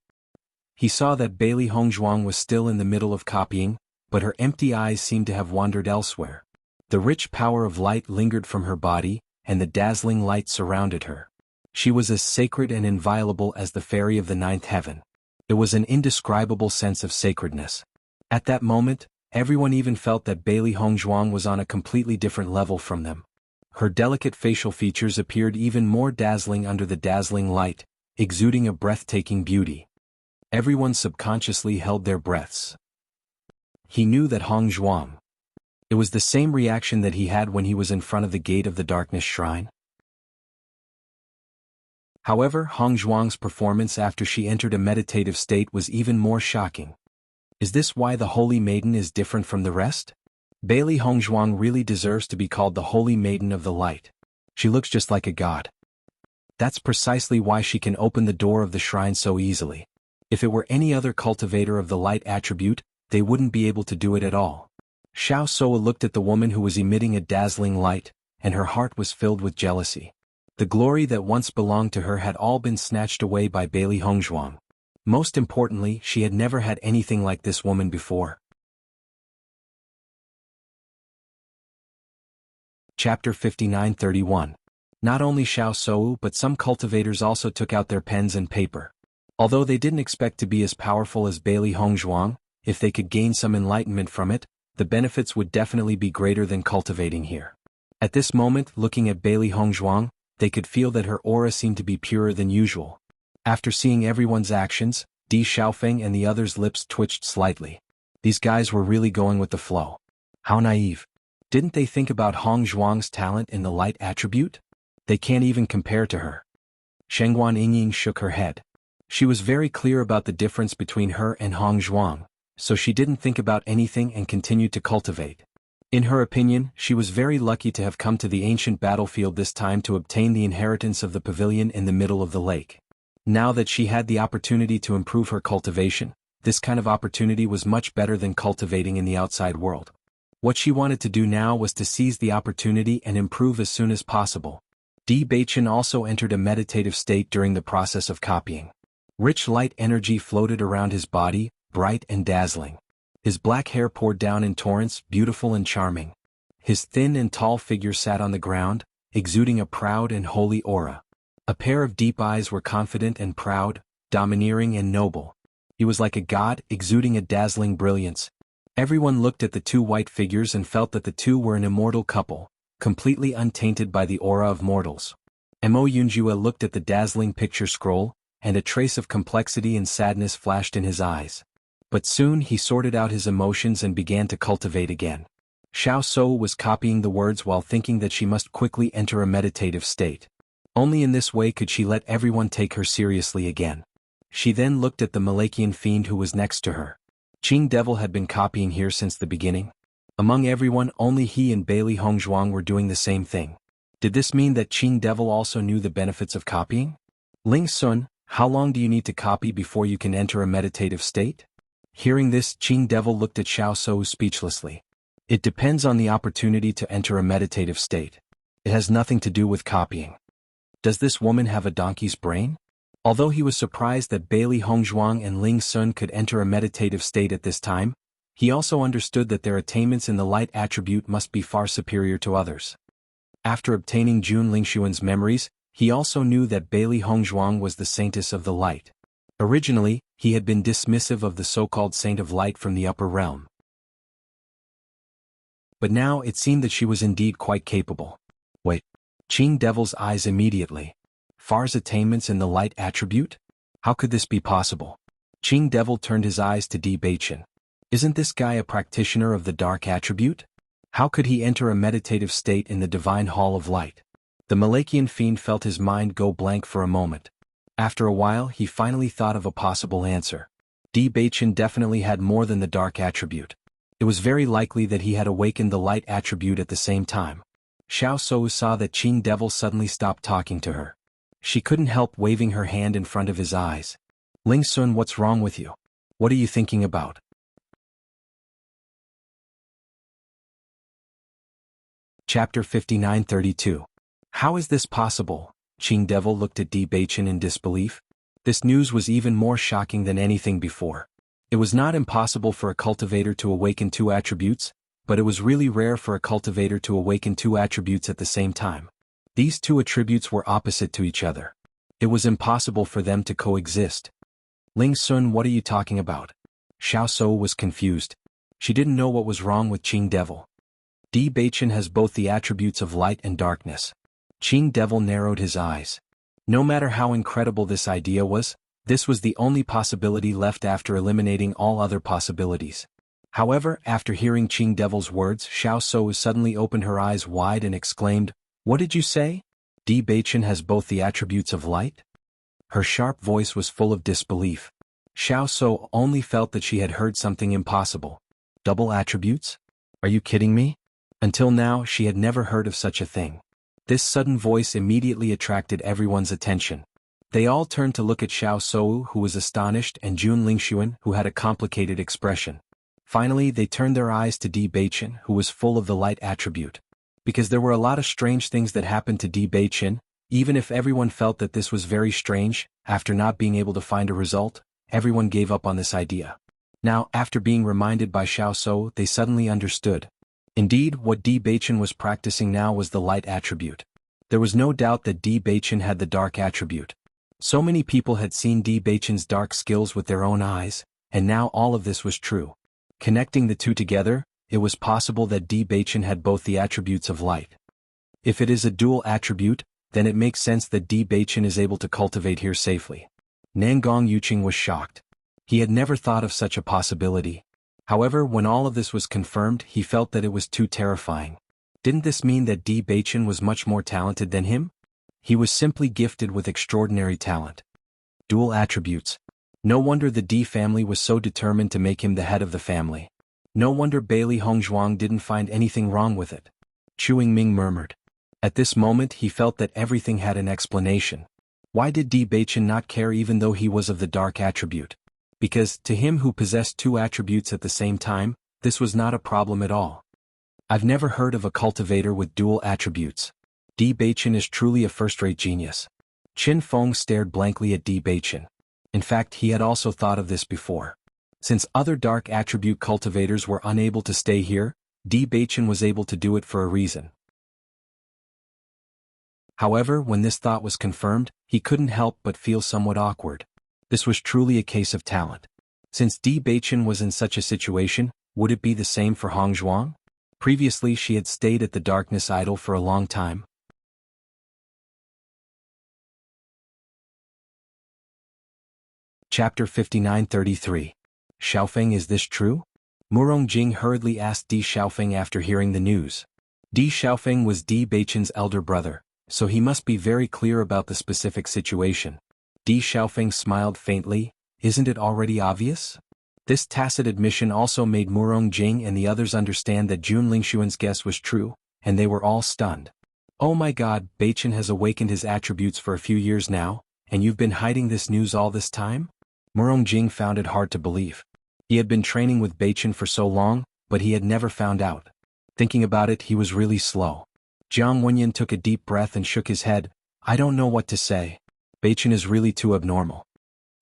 He saw that Bailey Hongzhuang was still in the middle of copying, but her empty eyes seemed to have wandered elsewhere. The rich power of light lingered from her body, and the dazzling light surrounded her. She was as sacred and inviolable as the fairy of the ninth heaven. It was an indescribable sense of sacredness. At that moment, everyone even felt that Bailey Hongzhuang was on a completely different level from them. Her delicate facial features appeared even more dazzling under the dazzling light, exuding a breathtaking beauty. Everyone subconsciously held their breaths. He knew that Hongzhuang. It was the same reaction that he had when he was in front of the gate of the Darkness Shrine. However, Hongzhuang's performance after she entered a meditative state was even more shocking. Is this why the Holy Maiden is different from the rest? Bailey Hongzhuang really deserves to be called the Holy Maiden of the Light. She looks just like a god. That's precisely why she can open the door of the shrine so easily. If it were any other cultivator of the light attribute, they wouldn't be able to do it at all. Xiao Shou looked at the woman who was emitting a dazzling light, and her heart was filled with jealousy. The glory that once belonged to her had all been snatched away by Bailey Hongzhuang. Most importantly, she had never had anything like this woman before. Chapter 59:31. Not only Xiao Shou but some cultivators also took out their pens and paper. Although they didn't expect to be as powerful as Bailey Hongzhuang, if they could gain some enlightenment from it, the benefits would definitely be greater than cultivating here. At this moment, looking at Bailey Hongzhuang, they could feel that her aura seemed to be purer than usual. After seeing everyone's actions, Di Xiaofeng and the others' lips twitched slightly. These guys were really going with the flow. How naive. Didn't they think about Hongzhuang's talent in the light attribute? They can't even compare to her. Shengguan Yingying shook her head. She was very clear about the difference between her and Hongzhuang, so she didn't think about anything and continued to cultivate. In her opinion, she was very lucky to have come to the ancient battlefield this time to obtain the inheritance of the pavilion in the middle of the lake. Now that she had the opportunity to improve her cultivation, this kind of opportunity was much better than cultivating in the outside world. What she wanted to do now was to seize the opportunity and improve as soon as possible. Di Baichen also entered a meditative state during the process of copying. Rich light energy floated around his body, bright and dazzling. His black hair poured down in torrents, beautiful and charming. His thin and tall figure sat on the ground, exuding a proud and holy aura. A pair of deep eyes were confident and proud, domineering and noble. He was like a god, exuding a dazzling brilliance. Everyone looked at the two white figures and felt that the two were an immortal couple, completely untainted by the aura of mortals. Mo Yunjue looked at the dazzling picture scroll, and a trace of complexity and sadness flashed in his eyes. But soon he sorted out his emotions and began to cultivate again. Xiao Shou was copying the words while thinking that she must quickly enter a meditative state. Only in this way could she let everyone take her seriously again. She then looked at the Malachian fiend who was next to her. Qing Devil had been copying here since the beginning. Among everyone, only he and Bailey Hongzhuang were doing the same thing. Did this mean that Qing Devil also knew the benefits of copying? Ling Sun, how long do you need to copy before you can enter a meditative state? Hearing this, Qing Devil looked at Xiao Shou speechlessly. It depends on the opportunity to enter a meditative state. It has nothing to do with copying. Does this woman have a donkey's brain? Although he was surprised that Bailey Hongzhuang and Ling Sun could enter a meditative state at this time, he also understood that their attainments in the light attribute must be far superior to others. After obtaining Jun Lingshuan's memories, he also knew that Bailey Hongzhuang was the saintess of the light. Originally, he had been dismissive of the so-called saint of light from the upper realm. But now it seemed that she was indeed quite capable. Wait. Qing Devil's eyes immediately. Far's attainments in the light attribute? How could this be possible? Qing Devil turned his eyes to Di Baichen. Isn't this guy a practitioner of the dark attribute? How could he enter a meditative state in the divine hall of light? The Malachian fiend felt his mind go blank for a moment. After a while he finally thought of a possible answer. Di Baichen definitely had more than the dark attribute. It was very likely that he had awakened the light attribute at the same time. Xiao Shou saw that Qing Devil suddenly stopped talking to her. She couldn't help waving her hand in front of his eyes. Ling Sun, what's wrong with you? What are you thinking about? Chapter 59-32. How is this possible? Qing Devil looked at Di Baichen in disbelief. This news was even more shocking than anything before. It was not impossible for a cultivator to awaken two attributes, but it was really rare for a cultivator to awaken two attributes at the same time. These two attributes were opposite to each other. It was impossible for them to coexist. Ling Sun, what are you talking about? Xiao Shou was confused. She didn't know what was wrong with Qing Devil. Di Baichen has both the attributes of light and darkness. Qing Devil narrowed his eyes. No matter how incredible this idea was, this was the only possibility left after eliminating all other possibilities. However, after hearing Qing Devil's words, Xiao Shou suddenly opened her eyes wide and exclaimed, "What did you say? Di Baichen has both the attributes of light?" Her sharp voice was full of disbelief. Xiao Shou only felt that she had heard something impossible. Double attributes? Are you kidding me? Until now, she had never heard of such a thing. This sudden voice immediately attracted everyone's attention. They all turned to look at Xiao Shou, who was astonished, and Jun Lingshuan, who had a complicated expression. Finally, they turned their eyes to Di Baichen, who was full of the light attribute. Because there were a lot of strange things that happened to Di Baichen, even if everyone felt that this was very strange, after not being able to find a result, everyone gave up on this idea. Now, after being reminded by Xiao Shou, they suddenly understood. Indeed, what Di Baichen was practicing now was the light attribute. There was no doubt that Di Baichen had the dark attribute. So many people had seen Di Baichen's dark skills with their own eyes, and now all of this was true. Connecting the two together, it was possible that Di Baichen had both the attributes of light. If it is a dual attribute, then it makes sense that Di Baichen is able to cultivate here safely. Nangong Yuqing was shocked. He had never thought of such a possibility. However, when all of this was confirmed, he felt that it was too terrifying. Didn't this mean that Di Baichen was much more talented than him? He was simply gifted with extraordinary talent. Dual attributes. No wonder the Di family was so determined to make him the head of the family. No wonder Bailey Hongzhuang didn't find anything wrong with it. Chu Yingming murmured. At this moment he felt that everything had an explanation. Why did Di Baichen not care even though he was of the dark attribute? Because, to him who possessed two attributes at the same time, this was not a problem at all. I've never heard of a cultivator with dual attributes. Di Beichen is truly a first-rate genius. Qin Feng stared blankly at Di Beichen. In fact, he had also thought of this before. Since other dark attribute cultivators were unable to stay here, Di Beichen was able to do it for a reason. However, when this thought was confirmed, he couldn't help but feel somewhat awkward. This was truly a case of talent. Since Di Beichen was in such a situation, would it be the same for Hong Zhuang? Previously she had stayed at the Darkness Idol for a long time. Chapter 5933. Xiaofeng, is this true? Murong Jing hurriedly asked Di Xiaofeng after hearing the news. Di Xiaofeng was Di Beichen's elder brother, so he must be very clear about the specific situation. Di Xiaofeng smiled faintly. Isn't it already obvious? This tacit admission also made Murong Jing and the others understand that Jun Lingxuan's guess was true, and they were all stunned. Oh my god, Beichen has awakened his attributes for a few years now, and you've been hiding this news all this time? Murong Jing found it hard to believe. He had been training with Beichen for so long, but he had never found out. Thinking about it, he was really slow. Jiang Wenyan took a deep breath and shook his head. I don't know what to say. Beichen is really too abnormal.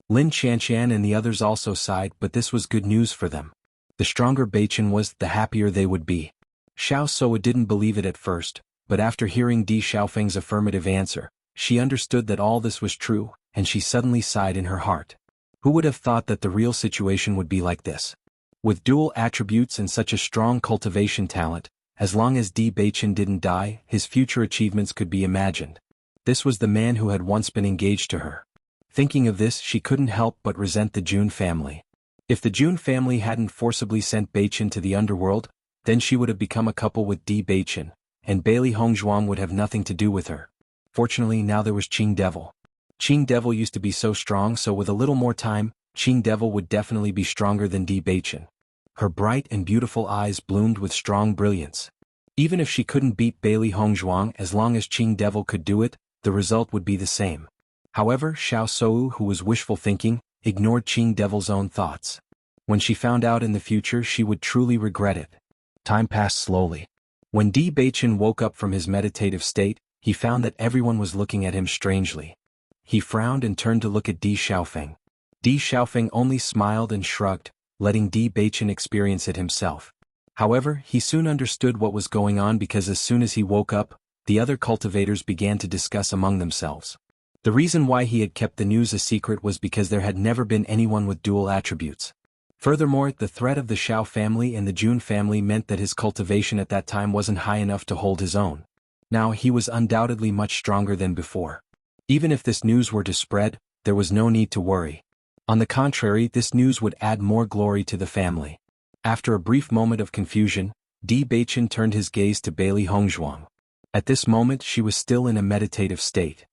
Lin Qianqian and the others also sighed, but this was good news for them. The stronger Beichen was, the happier they would be. Xiao Soa didn't believe it at first, but after hearing Di Xiaofeng's affirmative answer, she understood that all this was true, and she suddenly sighed in her heart. Who would have thought that the real situation would be like this? With dual attributes and such a strong cultivation talent, as long as Di Beichen didn't die, his future achievements could be imagined. This was the man who had once been engaged to her. Thinking of this, she couldn't help but resent the Jun family. If the Jun family hadn't forcibly sent Beichen to the underworld, then she would have become a couple with Di Beichen, and Bailey Hongzhuang would have nothing to do with her. Fortunately, now there was Qing Devil. Qing Devil used to be so strong, so with a little more time, Qing Devil would definitely be stronger than Di Beichen. Her bright and beautiful eyes bloomed with strong brilliance. Even if she couldn't beat Bailey Hongzhuang, as long as Qing Devil could do it, the result would be the same. However, Xiao Sou, who was wishful thinking, ignored Qing Devil's own thoughts. When she found out in the future, she would truly regret it. Time passed slowly. When Di Beichen woke up from his meditative state, he found that everyone was looking at him strangely. He frowned and turned to look at Di Xiaofeng. Di Xiaofeng only smiled and shrugged, letting Di Beichen experience it himself. However, he soon understood what was going on because as soon as he woke up, the other cultivators began to discuss among themselves. The reason why he had kept the news a secret was because there had never been anyone with dual attributes. Furthermore, the threat of the Xiao family and the Jun family meant that his cultivation at that time wasn't high enough to hold his own. Now he was undoubtedly much stronger than before. Even if this news were to spread, there was no need to worry. On the contrary, this news would add more glory to the family. After a brief moment of confusion, Di Beichen turned his gaze to Bailey Hongzhuang. At this moment she was still in a meditative state.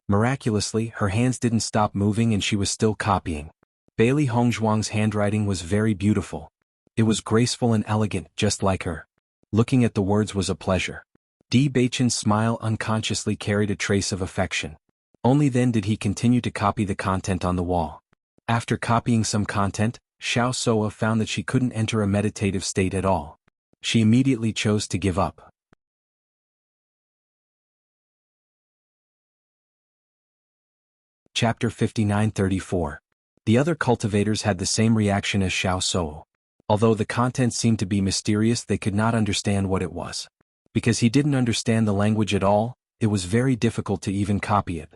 Miraculously, her hands didn't stop moving and she was still copying. Bailey Hongzhuang's handwriting was very beautiful. It was graceful and elegant, just like her. Looking at the words was a pleasure. Di Beichen's smile unconsciously carried a trace of affection. Only then did he continue to copy the content on the wall. After copying some content, Xiao Soa found that she couldn't enter a meditative state at all. She immediately chose to give up. Chapter 5934. The other cultivators had the same reaction as Xiao Soa. Although the content seemed to be mysterious, they could not understand what it was. Because he didn't understand the language at all, it was very difficult to even copy it.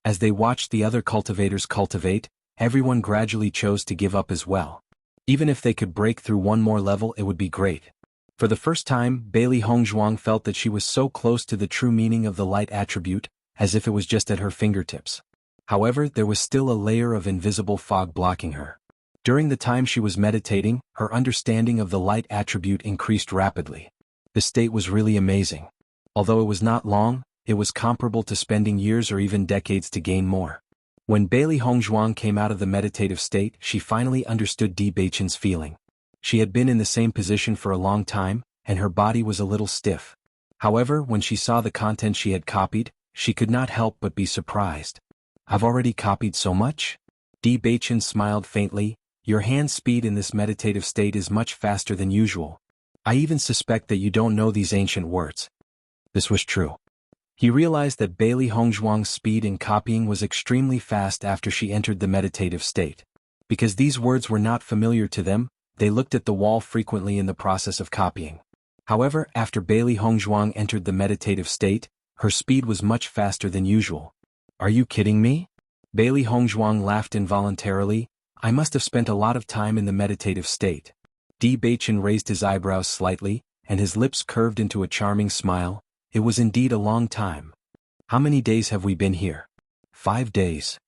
As they watched the other cultivators cultivate, everyone gradually chose to give up as well. Even if they could break through one more level, it would be great. For the first time, Bailey Hongzhuang felt that she was so close to the true meaning of the light attribute, as if it was just at her fingertips. However, there was still a layer of invisible fog blocking her. During the time she was meditating, her understanding of the light attribute increased rapidly. The state was really amazing. Although it was not long, it was comparable to spending years or even decades to gain more. When Bailey Hongzhuang came out of the meditative state, she finally understood Di Beichen's feeling. She had been in the same position for a long time, and her body was a little stiff. However, when she saw the content she had copied, she could not help but be surprised. I've already copied so much? Di Beichen smiled faintly. Your hand speed in this meditative state is much faster than usual. I even suspect that you don't know these ancient words. This was true. He realized that Bailey Hongzhuang's speed in copying was extremely fast after she entered the meditative state. Because these words were not familiar to them, they looked at the wall frequently in the process of copying. However, after Bailey Hongzhuang entered the meditative state, her speed was much faster than usual. Are you kidding me? Bailey Hongzhuang laughed involuntarily. I must have spent a lot of time in the meditative state. Di Beichen raised his eyebrows slightly, and his lips curved into a charming smile. It was indeed a long time. How many days have we been here? 5 days.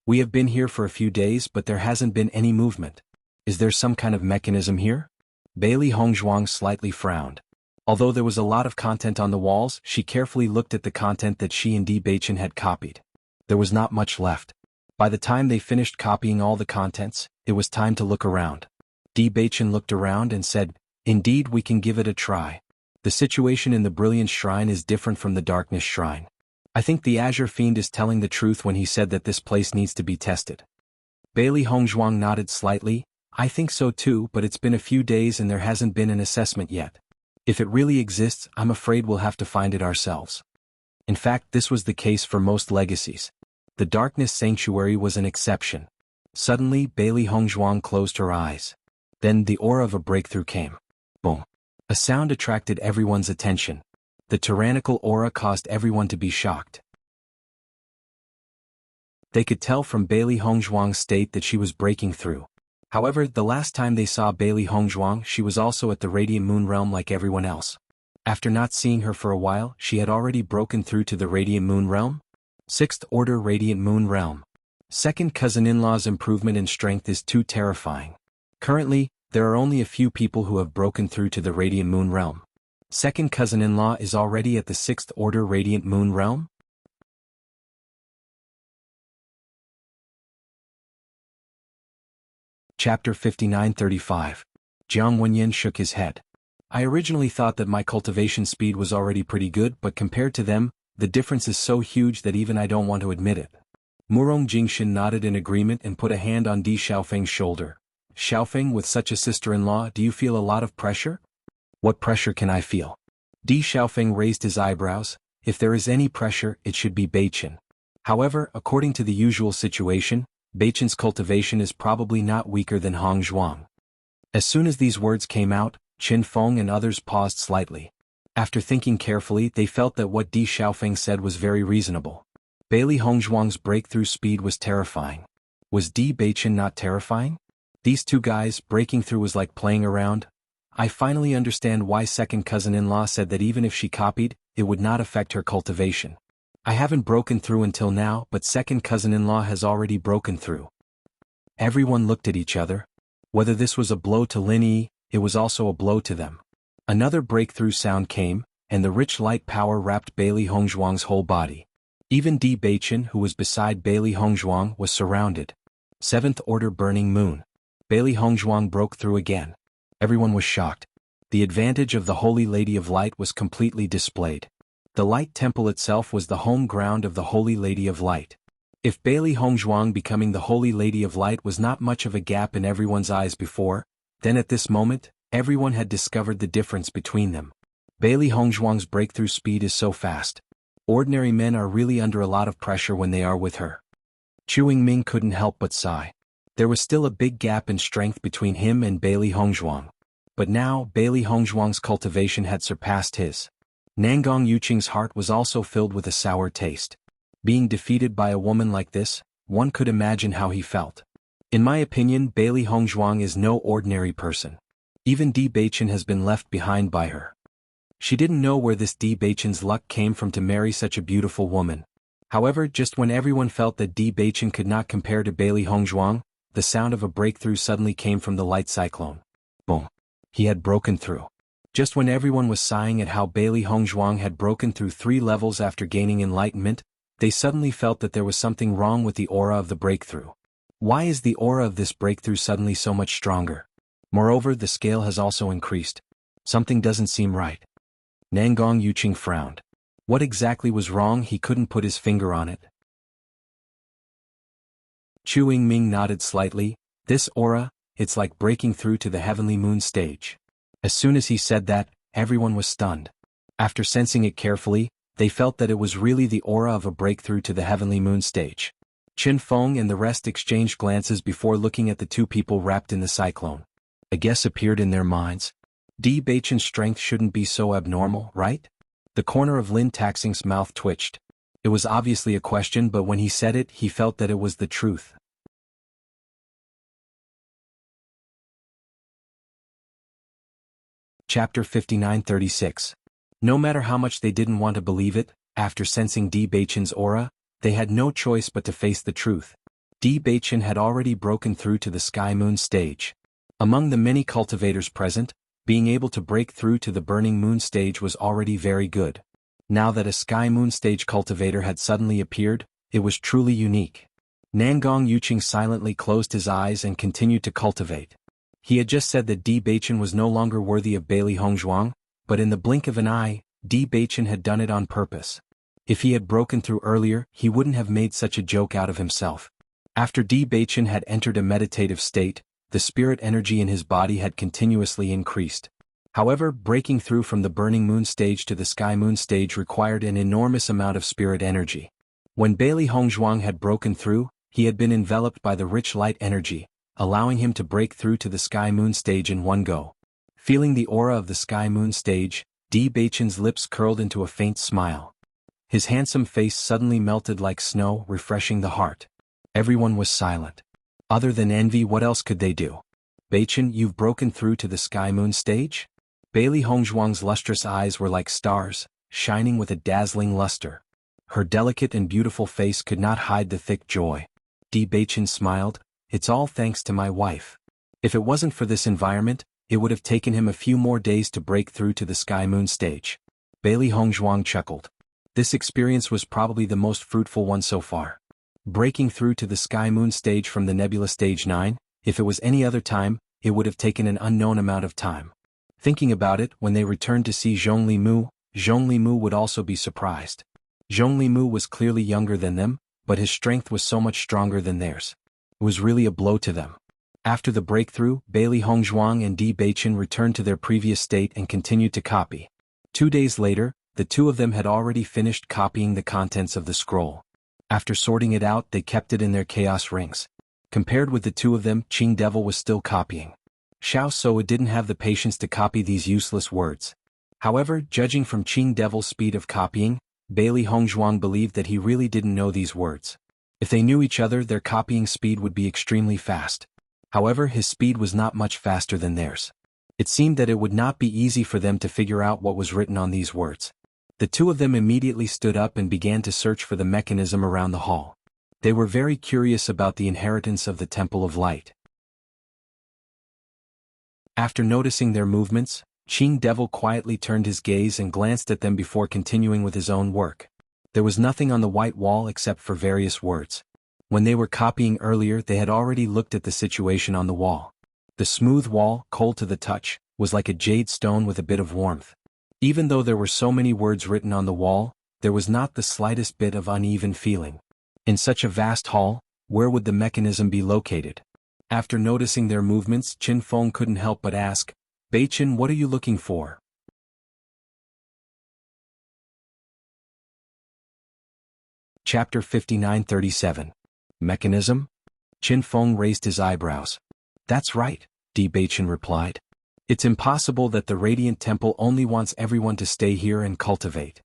We have been here for a few days, but there hasn't been any movement. Is there some kind of mechanism here? Bailey Hongzhuang slightly frowned. Although there was a lot of content on the walls, she carefully looked at the content that she and Di Beichen had copied. There was not much left. By the time they finished copying all the contents, it was time to look around. Di Beichen looked around and said, "Indeed, we can give it a try. The situation in the Brilliance Shrine is different from the Darkness Shrine. I think the Azure Fiend is telling the truth when he said that this place needs to be tested." Bailey Hongzhuang nodded slightly. I think so too, but it's been a few days and there hasn't been an assessment yet. If it really exists, I'm afraid we'll have to find it ourselves. In fact, this was the case for most legacies. The Darkness Sanctuary was an exception. Suddenly, Bailey Hongzhuang closed her eyes. Then the aura of a breakthrough came. Boom. A sound attracted everyone's attention. The tyrannical aura caused everyone to be shocked. They could tell from Bailey Hongzhuang's state that she was breaking through. However, the last time they saw Bailey Hongzhuang, she was also at the Radiant Moon Realm like everyone else. After not seeing her for a while, she had already broken through to the Radiant Moon Realm. 6th Order Radiant Moon Realm. Second cousin-in-law's improvement in strength is too terrifying. Currently, there are only a few people who have broken through to the Radiant Moon Realm. Second cousin-in-law is already at the 6th Order Radiant Moon Realm? Chapter 59-35. Jiang Wenyan shook his head. I originally thought that my cultivation speed was already pretty good, but compared to them, the difference is so huge that even I don't want to admit it. Murong Jingshin nodded in agreement and put a hand on Di Xiaofeng's shoulder. Xiaofeng, with such a sister-in-law, do you feel a lot of pressure? What pressure can I feel? Di Xiaofeng raised his eyebrows. If there is any pressure, it should be Beichen. However, according to the usual situation, Beichen's cultivation is probably not weaker than Hongzhuang. As soon as these words came out, Qin Feng and others paused slightly. After thinking carefully, they felt that what Di Xiaofeng said was very reasonable. Bailey Hongzhuang's breakthrough speed was terrifying. Was Di Beichen not terrifying? These two guys, breaking through was like playing around. I finally understand why second cousin-in-law said that even if she copied, it would not affect her cultivation. I haven't broken through until now, but second cousin-in-law has already broken through. Everyone looked at each other. Whether this was a blow to Lin Yi, it was also a blow to them. Another breakthrough sound came, and the rich light power wrapped Bailey Hongzhuang's whole body. Even Di Beichen, who was beside Bailey Hongzhuang, was surrounded. 7th Order Burning Moon. Bailey Hongzhuang broke through again. Everyone was shocked. The advantage of the Holy Lady of Light was completely displayed. The Light Temple itself was the home ground of the Holy Lady of Light. If Bailey Hongzhuang becoming the Holy Lady of Light was not much of a gap in everyone's eyes before, then at this moment, everyone had discovered the difference between them. Bailey Hongzhuang's breakthrough speed is so fast. Ordinary men are really under a lot of pressure when they are with her. Chu Yingming couldn't help but sigh. There was still a big gap in strength between him and Bailey Hongzhuang. But now, Bailey Hongzhuang's cultivation had surpassed his. Nangong Yuqing's heart was also filled with a sour taste. Being defeated by a woman like this, one could imagine how he felt. In my opinion, Bailey Hongzhuang is no ordinary person. Even Di Beichen has been left behind by her. She didn't know where this Di Beichen's luck came from to marry such a beautiful woman. However, just when everyone felt that Di Beichen could not compare to Bailey Hongzhuang, the sound of a breakthrough suddenly came from the light cyclone. Boom. He had broken through. Just when everyone was sighing at how Bailey Hongzhuang had broken through 3 levels after gaining enlightenment, they suddenly felt that there was something wrong with the aura of the breakthrough. Why is the aura of this breakthrough suddenly so much stronger? Moreover, the scale has also increased. Something doesn't seem right. Nangong Yuqing frowned. What exactly was wrong? He couldn't put his finger on it. Chu Yingming nodded slightly. This aura, it's like breaking through to the heavenly moon stage. As soon as he said that, everyone was stunned. After sensing it carefully, they felt that it was really the aura of a breakthrough to the heavenly moon stage. Qin Feng and the rest exchanged glances before looking at the two people wrapped in the cyclone. A guess appeared in their minds. Di Beichen's strength shouldn't be so abnormal, right? The corner of Lin Taxing's mouth twitched. It was obviously a question, but when he said it, he felt that it was the truth. Chapter 59-36. No matter how much they didn't want to believe it, after sensing Di Beichen's aura, they had no choice but to face the truth. Di Beichen had already broken through to the Sky Moon stage. Among the many cultivators present, being able to break through to the Burning Moon stage was already very good. Now that a Sky Moon stage cultivator had suddenly appeared, it was truly unique. Nangong Yuqing silently closed his eyes and continued to cultivate. He had just said that Di Beichen was no longer worthy of Bailey Hongzhuang, but in the blink of an eye, Di Beichen had done it on purpose. If he had broken through earlier, he wouldn't have made such a joke out of himself. After Di Beichen had entered a meditative state, the spirit energy in his body had continuously increased. However, breaking through from the Burning Moon stage to the Sky Moon stage required an enormous amount of spirit energy. When Bailey Hongzhuang had broken through, he had been enveloped by the rich light energy, allowing him to break through to the Sky Moon stage in one go. Feeling the aura of the Sky Moon stage, Di Beichen's lips curled into a faint smile. His handsome face suddenly melted like snow, refreshing the heart. Everyone was silent. Other than envy, what else could they do? Beichen, you've broken through to the Sky Moon stage? Bailey Hongzhuang's lustrous eyes were like stars, shining with a dazzling luster. Her delicate and beautiful face could not hide the thick joy. Di Beichen smiled, it's all thanks to my wife. If it wasn't for this environment, it would have taken him a few more days to break through to the Sky Moon stage. Bailey Hongzhuang chuckled. This experience was probably the most fruitful one so far. Breaking through to the Sky Moon stage from the Nebula Stage 9, if it was any other time, it would have taken an unknown amount of time. Thinking about it, when they returned to see Zhongli Mu would also be surprised. Zhongli Mu was clearly younger than them, but his strength was so much stronger than theirs. It was really a blow to them. After the breakthrough, Bailey Hongzhuang and Di Beichen returned to their previous state and continued to copy. 2 days later, the two of them had already finished copying the contents of the scroll. After sorting it out, they kept it in their chaos rings. Compared with the two of them, Qing Devil was still copying. Xiao Soa didn't have the patience to copy these useless words. However, judging from Qing Devil's speed of copying, Bailey Hongzhuang believed that he really didn't know these words. If they knew each other, their copying speed would be extremely fast. However, his speed was not much faster than theirs. It seemed that it would not be easy for them to figure out what was written on these words. The two of them immediately stood up and began to search for the mechanism around the hall. They were very curious about the inheritance of the Temple of Light. After noticing their movements, Qing Devil quietly turned his gaze and glanced at them before continuing with his own work. There was nothing on the white wall except for various words. When they were copying earlier, they had already looked at the situation on the wall. The smooth wall, cold to the touch, was like a jade stone with a bit of warmth. Even though there were so many words written on the wall, there was not the slightest bit of uneven feeling. In such a vast hall, where would the mechanism be located? After noticing their movements, Qin Feng couldn't help but ask, Beichen, what are you looking for? Chapter 59-37. Mechanism? Qin Feng raised his eyebrows. That's right, Di Beichen replied. It's impossible that the Radiant Temple only wants everyone to stay here and cultivate.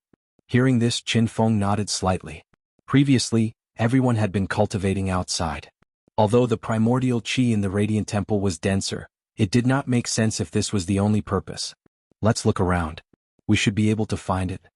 Hearing this, Qin Feng nodded slightly. Previously, everyone had been cultivating outside. Although the primordial qi in the Radiant Temple was denser, it did not make sense if this was the only purpose. Let's look around. We should be able to find it.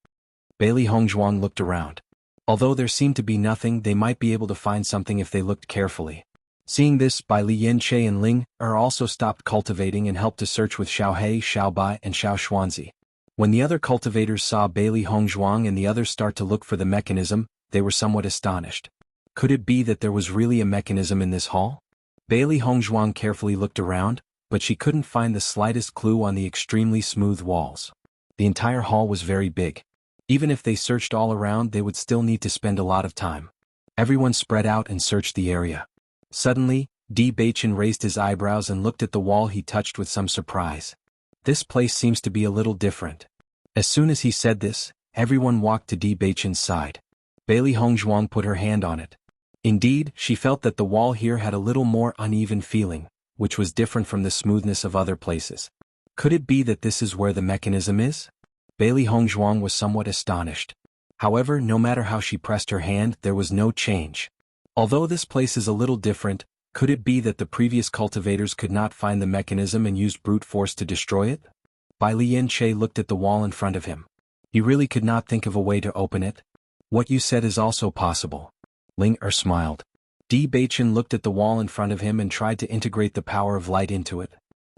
Bailey Hongzhuang looked around. Although there seemed to be nothing, they might be able to find something if they looked carefully. Seeing this, Bai Li Yanche and Ling Er also stopped cultivating and helped to search with Xiao He, Xiao Bai, and Xiao Xuanzi. When the other cultivators saw Bailey Hongzhuang and the others start to look for the mechanism, they were somewhat astonished. Could it be that there was really a mechanism in this hall? Bailey Hongzhuang carefully looked around, but she couldn't find the slightest clue on the extremely smooth walls. The entire hall was very big. Even if they searched all around, they would still need to spend a lot of time. Everyone spread out and searched the area. Suddenly, Di Beichen raised his eyebrows and looked at the wall he touched with some surprise. This place seems to be a little different. As soon as he said this, everyone walked to Di Beichen's side. Bailey Hongzhuang put her hand on it. Indeed, she felt that the wall here had a little more uneven feeling, which was different from the smoothness of other places. Could it be that this is where the mechanism is? Bailey Hongzhuang was somewhat astonished. However, no matter how she pressed her hand, there was no change. Although this place is a little different, could it be that the previous cultivators could not find the mechanism and used brute force to destroy it? Bai Lian-che looked at the wall in front of him. He really could not think of a way to open it. What you said is also possible. Ling Er smiled. Di Beichen looked at the wall in front of him and tried to integrate the power of light into it.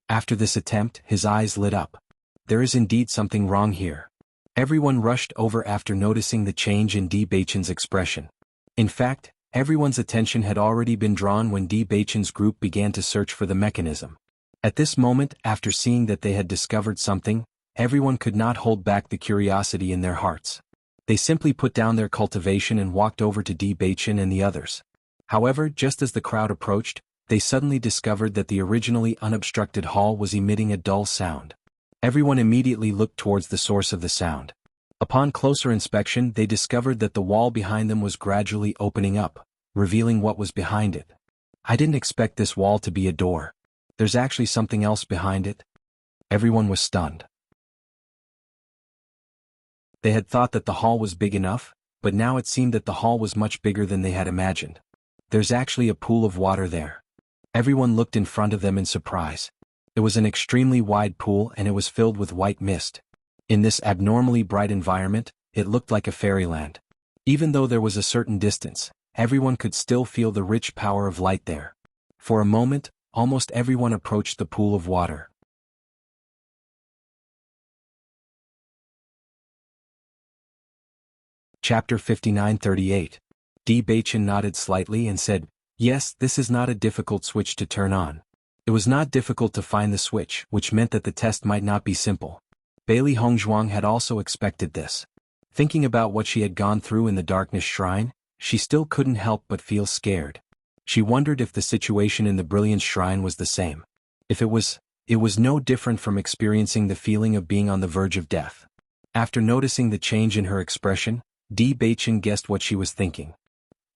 After this attempt, his eyes lit up. There is indeed something wrong here. Everyone rushed over after noticing the change in Di Beichen's expression. In fact, everyone's attention had already been drawn when Di Beichen's group began to search for the mechanism. At this moment, after seeing that they had discovered something, everyone could not hold back the curiosity in their hearts. They simply put down their cultivation and walked over to Di Beichen and the others. However, just as the crowd approached, they suddenly discovered that the originally unobstructed hall was emitting a dull sound. Everyone immediately looked towards the source of the sound. Upon closer inspection, they discovered that the wall behind them was gradually opening up, revealing what was behind it. I didn't expect this wall to be a door. There's actually something else behind it. Everyone was stunned. They had thought that the hall was big enough, but now it seemed that the hall was much bigger than they had imagined. There's actually a pool of water there. Everyone looked in front of them in surprise. It was an extremely wide pool and it was filled with white mist. In this abnormally bright environment, it looked like a fairyland. Even though there was a certain distance, everyone could still feel the rich power of light there. For a moment, almost everyone approached the pool of water. Chapter 59:38. Di Beichen nodded slightly and said, "Yes, this is not a difficult switch to turn on." It was not difficult to find the switch, which meant that the test might not be simple. Bailey Hongzhuang had also expected this. Thinking about what she had gone through in the Darkness Shrine, she still couldn't help but feel scared. She wondered if the situation in the Brilliance Shrine was the same. If it was no different from experiencing the feeling of being on the verge of death. After noticing the change in her expression, Di Beichen guessed what she was thinking.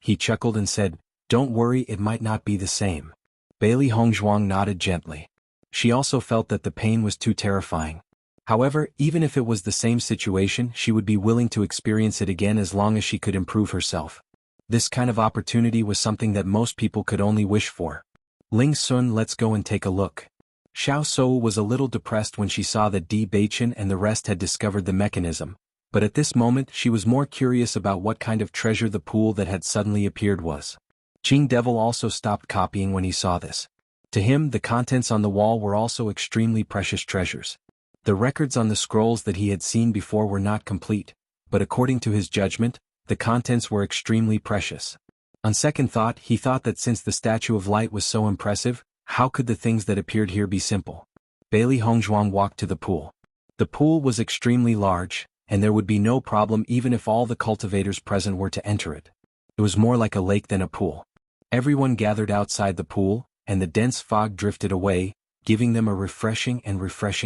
He chuckled and said, "Don't worry, it might not be the same." Bailey Hongzhuang nodded gently. She also felt that the pain was too terrifying. However, even if it was the same situation, she would be willing to experience it again as long as she could improve herself. This kind of opportunity was something that most people could only wish for. Ling Sun, let's go and take a look. Xiao Sou was a little depressed when she saw that Di Beichen and the rest had discovered the mechanism, but at this moment she was more curious about what kind of treasure the pool that had suddenly appeared was. Qing Devil also stopped copying when he saw this. To him, the contents on the wall were also extremely precious treasures. The records on the scrolls that he had seen before were not complete, but according to his judgment, the contents were extremely precious. On second thought, he thought that since the Statue of Light was so impressive, how could the things that appeared here be simple? Bailey Hongzhuang walked to the pool. The pool was extremely large, and there would be no problem even if all the cultivators present were to enter it. It was more like a lake than a pool. Everyone gathered outside the pool, and the dense fog drifted away, giving them a refreshing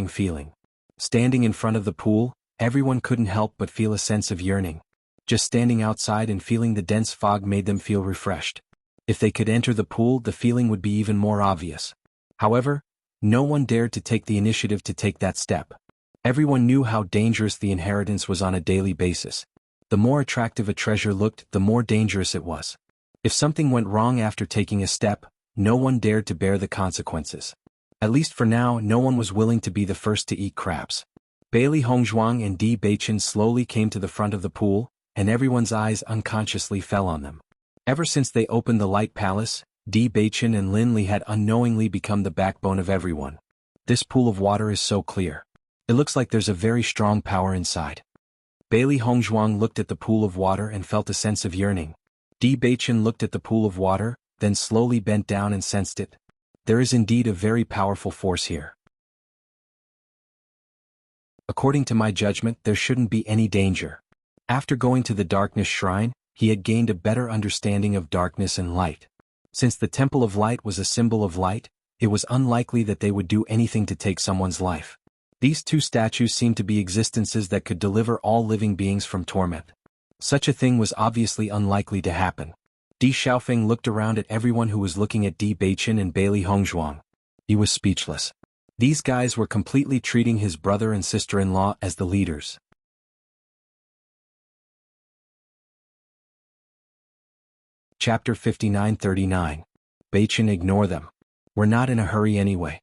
feeling. Standing in front of the pool, everyone couldn't help but feel a sense of yearning. Just standing outside and feeling the dense fog made them feel refreshed. If they could enter the pool, the feeling would be even more obvious. However, no one dared to take the initiative to take that step. Everyone knew how dangerous the inheritance was on a daily basis. The more attractive a treasure looked, the more dangerous it was. If something went wrong after taking a step, no one dared to bear the consequences. At least for now, no one was willing to be the first to eat crabs. Bailey Hongzhuang and Di Beichen slowly came to the front of the pool, and everyone's eyes unconsciously fell on them. Ever since they opened the Light Palace, Di Beichen and Lin Li had unknowingly become the backbone of everyone. This pool of water is so clear. It looks like there's a very strong power inside. Bailey Hongzhuang looked at the pool of water and felt a sense of yearning. Di Beichen looked at the pool of water, then slowly bent down and sensed it. There is indeed a very powerful force here. According to my judgment, there shouldn't be any danger. After going to the Darkness Shrine, he had gained a better understanding of darkness and light. Since the Temple of Light was a symbol of light, it was unlikely that they would do anything to take someone's life. These two statues seemed to be existences that could deliver all living beings from torment. Such a thing was obviously unlikely to happen. Di Xiaofeng looked around at everyone who was looking at Di Beichen and Bailey Hongzhuang. He was speechless. These guys were completely treating his brother and sister-in-law as the leaders. Chapter 59-39. Beichen, ignore them. We're not in a hurry anyway.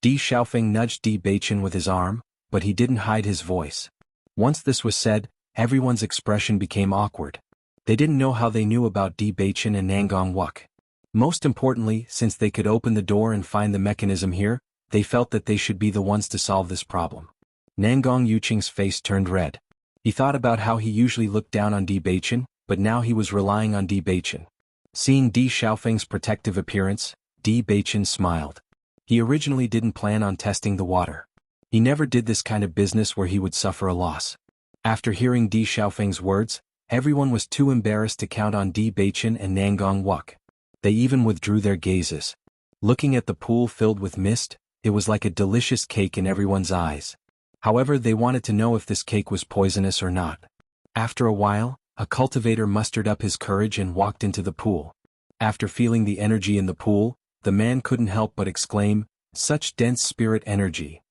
Di Xiaofeng nudged Di Beichen with his arm, but he didn't hide his voice. Once this was said, everyone's expression became awkward. They didn't know how they knew about Di Beichen and Nangong Wuk. Most importantly, since they could open the door and find the mechanism here, they felt that they should be the ones to solve this problem. Nangong Yuqing's face turned red. He thought about how he usually looked down on Di Beichen, but now he was relying on Di Beichen. Seeing Di Xiaofeng's protective appearance, Di Beichen smiled. He originally didn't plan on testing the water. He never did this kind of business where he would suffer a loss. After hearing Di Xiaofeng's words, everyone was too embarrassed to count on Di Beichen and Nangong Wuk. They even withdrew their gazes. Looking at the pool filled with mist, it was like a delicious cake in everyone's eyes. However, they wanted to know if this cake was poisonous or not. After a while, a cultivator mustered up his courage and walked into the pool. After feeling the energy in the pool, the man couldn't help but exclaim, "Such dense spirit energy.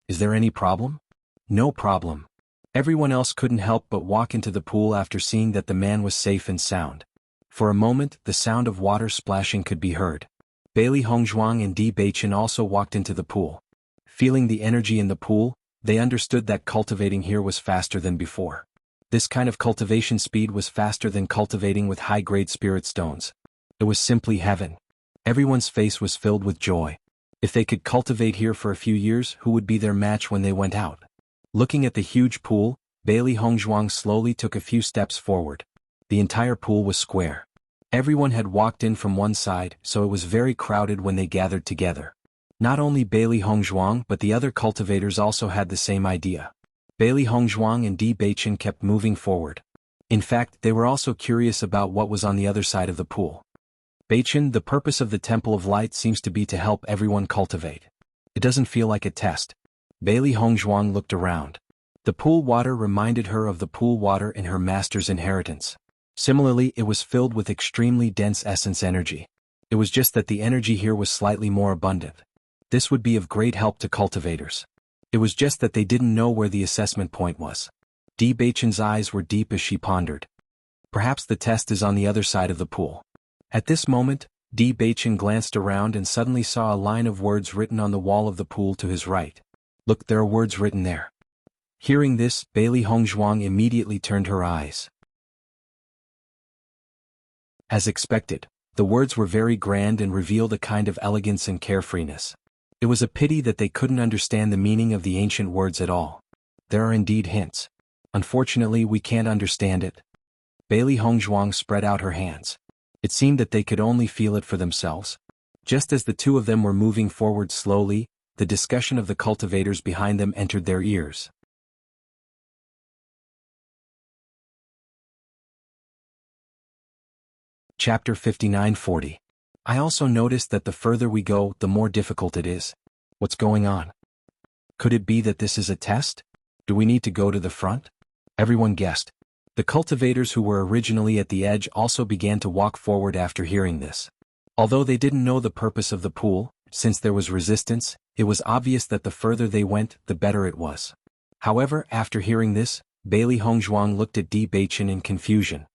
Is there any problem?" "No problem." Everyone else couldn't help but walk into the pool after seeing that the man was safe and sound. For a moment, the sound of water splashing could be heard. Bailey Hongzhuang and Di Beichen also walked into the pool. Feeling the energy in the pool, they understood that cultivating here was faster than before. This kind of cultivation speed was faster than cultivating with high-grade spirit stones. It was simply heaven. Everyone's face was filled with joy. If they could cultivate here for a few years, who would be their match when they went out? Looking at the huge pool, Bailey Hongzhuang slowly took a few steps forward. The entire pool was square. Everyone had walked in from one side, so it was very crowded when they gathered together. Not only Bailey Hongzhuang but the other cultivators also had the same idea. Bailey Hongzhuang and Di Beichen kept moving forward. In fact, they were also curious about what was on the other side of the pool. "Beichen, the purpose of the Temple of Light seems to be to help everyone cultivate. It doesn't feel like a test." Bailey Hongzhuang looked around. The pool water reminded her of the pool water in her master's inheritance. Similarly, it was filled with extremely dense essence energy. It was just that the energy here was slightly more abundant. This would be of great help to cultivators. It was just that they didn't know where the assessment point was. Di Beichen's eyes were deep as she pondered. Perhaps the test is on the other side of the pool. At this moment, Di Beichen glanced around and suddenly saw a line of words written on the wall of the pool to his right. "Look, there are words written there." Hearing this, Bailey Hongzhuang immediately turned her eyes. As expected, the words were very grand and revealed a kind of elegance and carefreeness. It was a pity that they couldn't understand the meaning of the ancient words at all. There are indeed hints. Unfortunately, we can't understand it. Bailey Hongzhuang spread out her hands. It seemed that they could only feel it for themselves. Just as the two of them were moving forward slowly, the discussion of the cultivators behind them entered their ears. Chapter 59-40. I also noticed that the further we go, the more difficult it is. What's going on? Could it be that this is a test? Do we need to go to the front? Everyone guessed. The cultivators who were originally at the edge also began to walk forward after hearing this. Although they didn't know the purpose of the pool, since there was resistance, it was obvious that the further they went, the better it was. However, after hearing this, Bailey Hongzhuang looked at Di Beichen in confusion.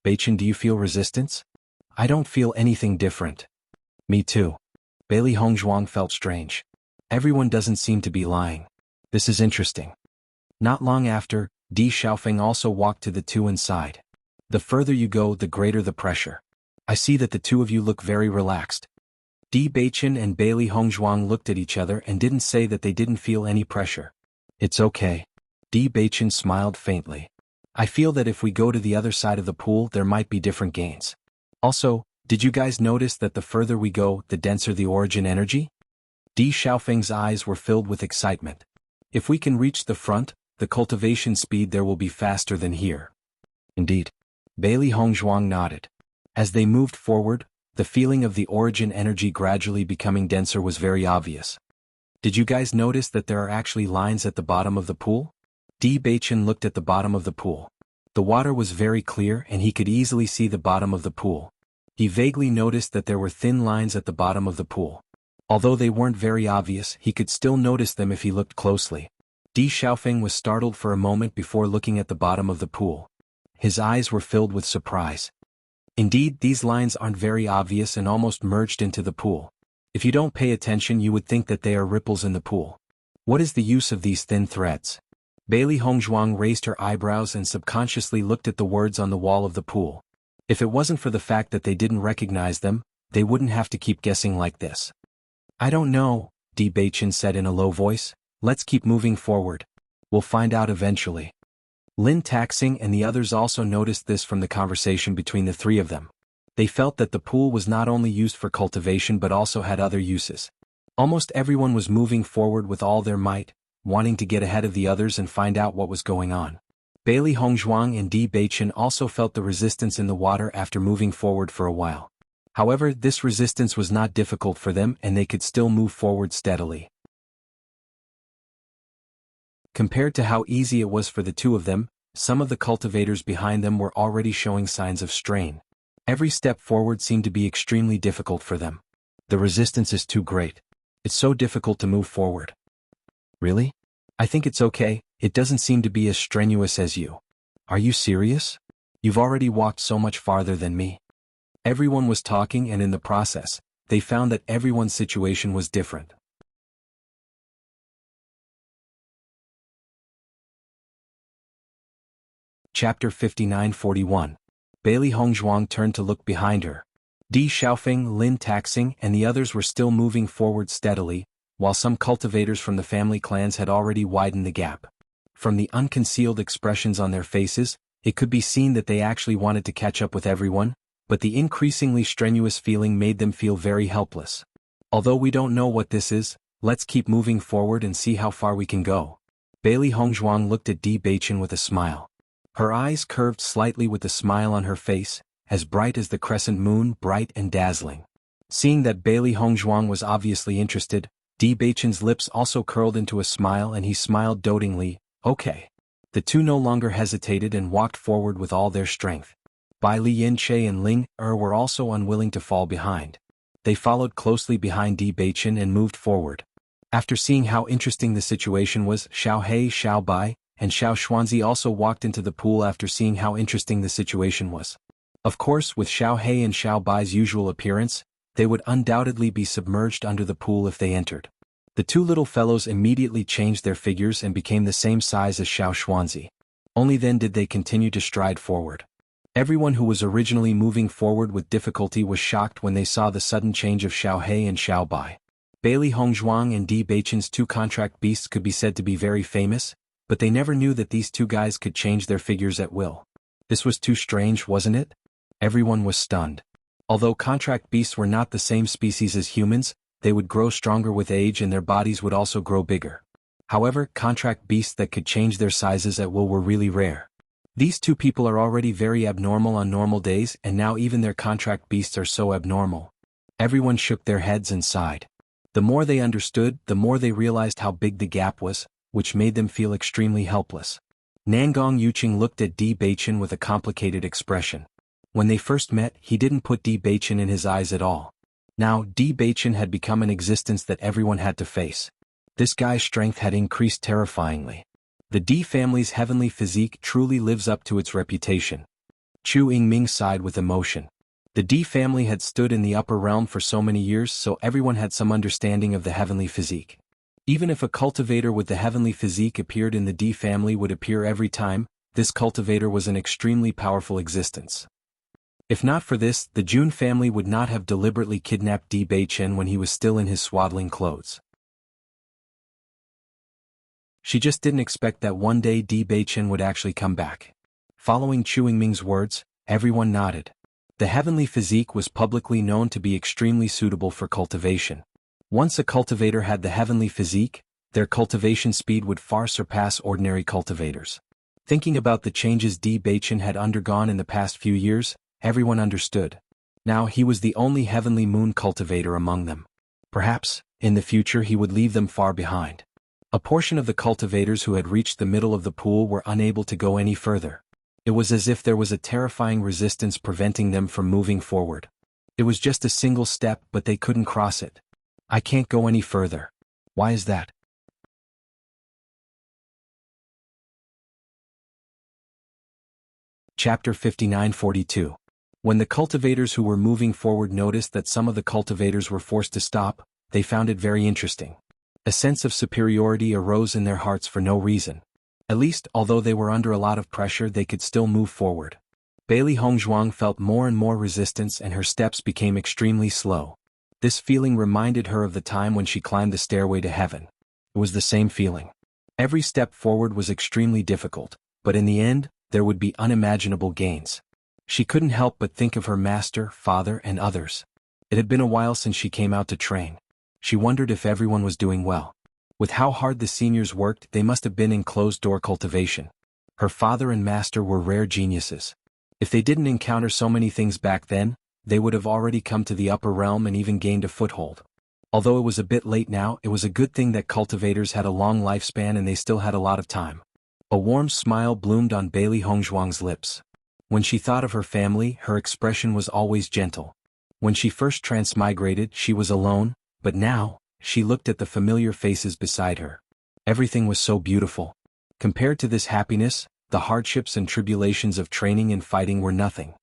"Beichen, do you feel resistance?" "I don't feel anything different." "Me too." Bailey Hongzhuang felt strange. Everyone doesn't seem to be lying. This is interesting. Not long after, Di Xiaofeng also walked to the two inside. "The further you go, the greater the pressure. I see that the two of you look very relaxed." Di Beichen and Bailey Hongzhuang looked at each other and didn't say that they didn't feel any pressure. "It's okay." Di Beichen smiled faintly. "I feel that if we go to the other side of the pool, there might be different gains. Also, did you guys notice that the further we go, the denser the origin energy?" Di Xiaofeng's eyes were filled with excitement. "If we can reach the front, the cultivation speed there will be faster than here." "Indeed." Bailey Hongzhuang nodded. As they moved forward, the feeling of the origin energy gradually becoming denser was very obvious. Did you guys notice that there are actually lines at the bottom of the pool? Di Beichen looked at the bottom of the pool. The water was very clear and he could easily see the bottom of the pool. He vaguely noticed that there were thin lines at the bottom of the pool. Although they weren't very obvious, he could still notice them if he looked closely. Di Xiaofeng was startled for a moment before looking at the bottom of the pool. His eyes were filled with surprise. Indeed, these lines aren't very obvious and almost merged into the pool. If you don't pay attention, you would think that they are ripples in the pool. What is the use of these thin threads? Bailey Hongzhuang raised her eyebrows and subconsciously looked at the words on the wall of the pool. If it wasn't for the fact that they didn't recognize them, they wouldn't have to keep guessing like this. I don't know, Di Beichen said in a low voice. Let's keep moving forward. We'll find out eventually. Lin Taxing and the others also noticed this from the conversation between the three of them. They felt that the pool was not only used for cultivation but also had other uses. Almost everyone was moving forward with all their might, wanting to get ahead of the others and find out what was going on. Bailey Hongzhuang and Di Beichen also felt the resistance in the water after moving forward for a while. However, this resistance was not difficult for them and they could still move forward steadily. Compared to how easy it was for the two of them, some of the cultivators behind them were already showing signs of strain. Every step forward seemed to be extremely difficult for them. The resistance is too great. It's so difficult to move forward. Really? I think it's okay, it doesn't seem to be as strenuous as you. Are you serious? You've already walked so much farther than me. Everyone was talking and in the process, they found that everyone's situation was different. Chapter 59-41. Bailey Hongzhuang turned to look behind her. Di Xiaofeng, Lin Taxing and the others were still moving forward steadily, while some cultivators from the family clans had already widened the gap. From the unconcealed expressions on their faces, it could be seen that they actually wanted to catch up with everyone, but the increasingly strenuous feeling made them feel very helpless. Although we don't know what this is, let's keep moving forward and see how far we can go. Bailey Hongzhuang looked at Di Beichen with a smile. Her eyes curved slightly with the smile on her face, as bright as the crescent moon, bright and dazzling. Seeing that Bailey Hongzhuang was obviously interested, Di Beichen's lips also curled into a smile and he smiled dotingly. Okay. The two no longer hesitated and walked forward with all their strength. Bai Li Yinche and Ling were also unwilling to fall behind. They followed closely behind Di Beichen and moved forward. After seeing how interesting the situation was, Xiao He, Xiao Bai, and Xiao Xuanzi also walked into the pool after seeing how interesting the situation was. Of course, with Xiao He and Xiao Bai's usual appearance, they would undoubtedly be submerged under the pool if they entered. The two little fellows immediately changed their figures and became the same size as Xiao Xuanzi. Only then did they continue to stride forward. Everyone who was originally moving forward with difficulty was shocked when they saw the sudden change of Xiao He and Xiao Bai. Bailey Hongzhuang and Di Beichen's two contract beasts could be said to be very famous, but they never knew that these two guys could change their figures at will. This was too strange, wasn't it? Everyone was stunned. Although contract beasts were not the same species as humans, they would grow stronger with age and their bodies would also grow bigger. However, contract beasts that could change their sizes at will were really rare. These two people are already very abnormal on normal days and now even their contract beasts are so abnormal. Everyone shook their heads and sighed. The more they understood, the more they realized how big the gap was, which made them feel extremely helpless. Nangong Yuqing looked at Di Beichen with a complicated expression. When they first met, he didn't put Di Beichen in his eyes at all. Now, Di Beichen had become an existence that everyone had to face. This guy's strength had increased terrifyingly. The Di family's heavenly physique truly lives up to its reputation. Chu Yingming sighed with emotion. The Di family had stood in the upper realm for so many years, so everyone had some understanding of the heavenly physique. Even if a cultivator with the heavenly physique appeared in the Di family would appear every time, this cultivator was an extremely powerful existence. If not for this, the Jun family would not have deliberately kidnapped Di Beichen when he was still in his swaddling clothes. She just didn't expect that one day Di Beichen would actually come back. Following Chu Yingming's words, everyone nodded. The heavenly physique was publicly known to be extremely suitable for cultivation. Once a cultivator had the heavenly physique, their cultivation speed would far surpass ordinary cultivators. Thinking about the changes Di Beichen had undergone in the past few years, everyone understood. Now he was the only heavenly moon cultivator among them. Perhaps, In the future he would leave them far behind. A portion of the cultivators who had reached the middle of the pool were unable to go any further. It was as if there was a terrifying resistance preventing them from moving forward. It was just a single step, but they couldn't cross it. I can't go any further. Why is that? Chapter 59-42. When the cultivators who were moving forward noticed that some of the cultivators were forced to stop, they found it very interesting. A sense of superiority arose in their hearts for no reason. At least, although they were under a lot of pressure, they could still move forward. Bailey Hongzhuang felt more and more resistance and her steps became extremely slow. This feeling reminded her of the time when she climbed the stairway to heaven. It was the same feeling. Every step forward was extremely difficult, but in the end, there would be unimaginable gains. She couldn't help but think of her master, father, and others. It had been a while since she came out to train. She wondered if everyone was doing well. With how hard the seniors worked, they must have been in closed-door cultivation. Her father and master were rare geniuses. If they didn't encounter so many things back then, they would have already come to the upper realm and even gained a foothold. Although it was a bit late now, it was a good thing that cultivators had a long lifespan and they still had a lot of time. A warm smile bloomed on Bailey Hongzhuang's lips. When she thought of her family, her expression was always gentle. When she first transmigrated, she was alone, but now, she looked at the familiar faces beside her. Everything was so beautiful. Compared to this happiness, the hardships and tribulations of training and fighting were nothing.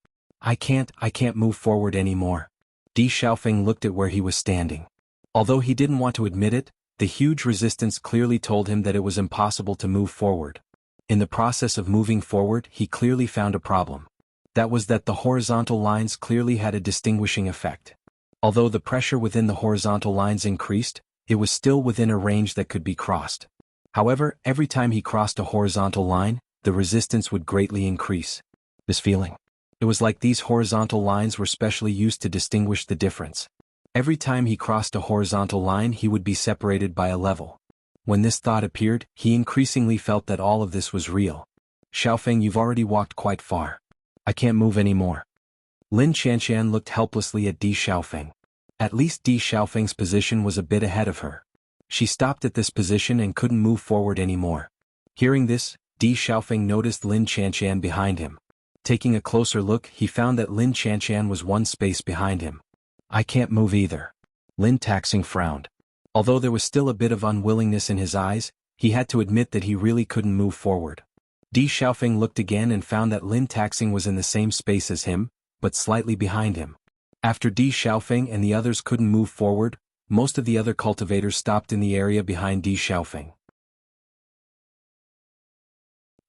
I can't move forward anymore. Di Xiaofeng looked at where he was standing. Although he didn't want to admit it, the huge resistance clearly told him that it was impossible to move forward. In the process of moving forward, he clearly found a problem. That was that the horizontal lines clearly had a distinguishing effect. Although the pressure within the horizontal lines increased, it was still within a range that could be crossed. However, every time he crossed a horizontal line, the resistance would greatly increase. This feeling. It was like these horizontal lines were specially used to distinguish the difference. Every time he crossed a horizontal line, he would be separated by a level. When this thought appeared, he increasingly felt that all of this was real. Xiaofeng, you've already walked quite far. I can't move anymore. Lin Qianqian looked helplessly at Di Xiaofeng. At least Di Xiaofeng's position was a bit ahead of her. She stopped at this position and couldn't move forward anymore. Hearing this, Di Xiaofeng noticed Lin Qianqian behind him. Taking a closer look, he found that Lin Qianqian was one space behind him. I can't move either. Lin Taxing frowned. Although there was still a bit of unwillingness in his eyes, he had to admit that he really couldn't move forward. Di Xiaofeng looked again and found that Lin Taxing was in the same space as him, but slightly behind him. After Di Xiaofeng and the others couldn't move forward, most of the other cultivators stopped in the area behind Di Xiaofeng.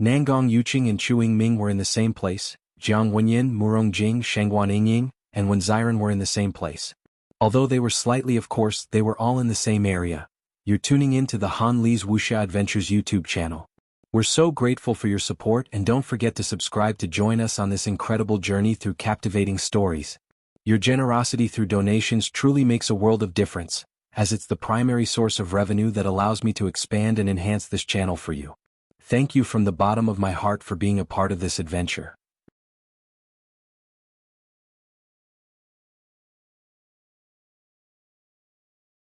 Nangong Yuqing and Chu Yingming were in the same place, Jiang Wenyin, Murong Jing, Shengguan Yingying, and Wen Ziren were in the same place. Although they were slightly, of course, they were all in the same area. You're tuning in to the Han Li's Wuxia Adventures YouTube channel. We're so grateful for your support, and don't forget to subscribe to join us on this incredible journey through captivating stories. Your generosity through donations truly makes a world of difference, as it's the primary source of revenue that allows me to expand and enhance this channel for you. Thank you from the bottom of my heart for being a part of this adventure.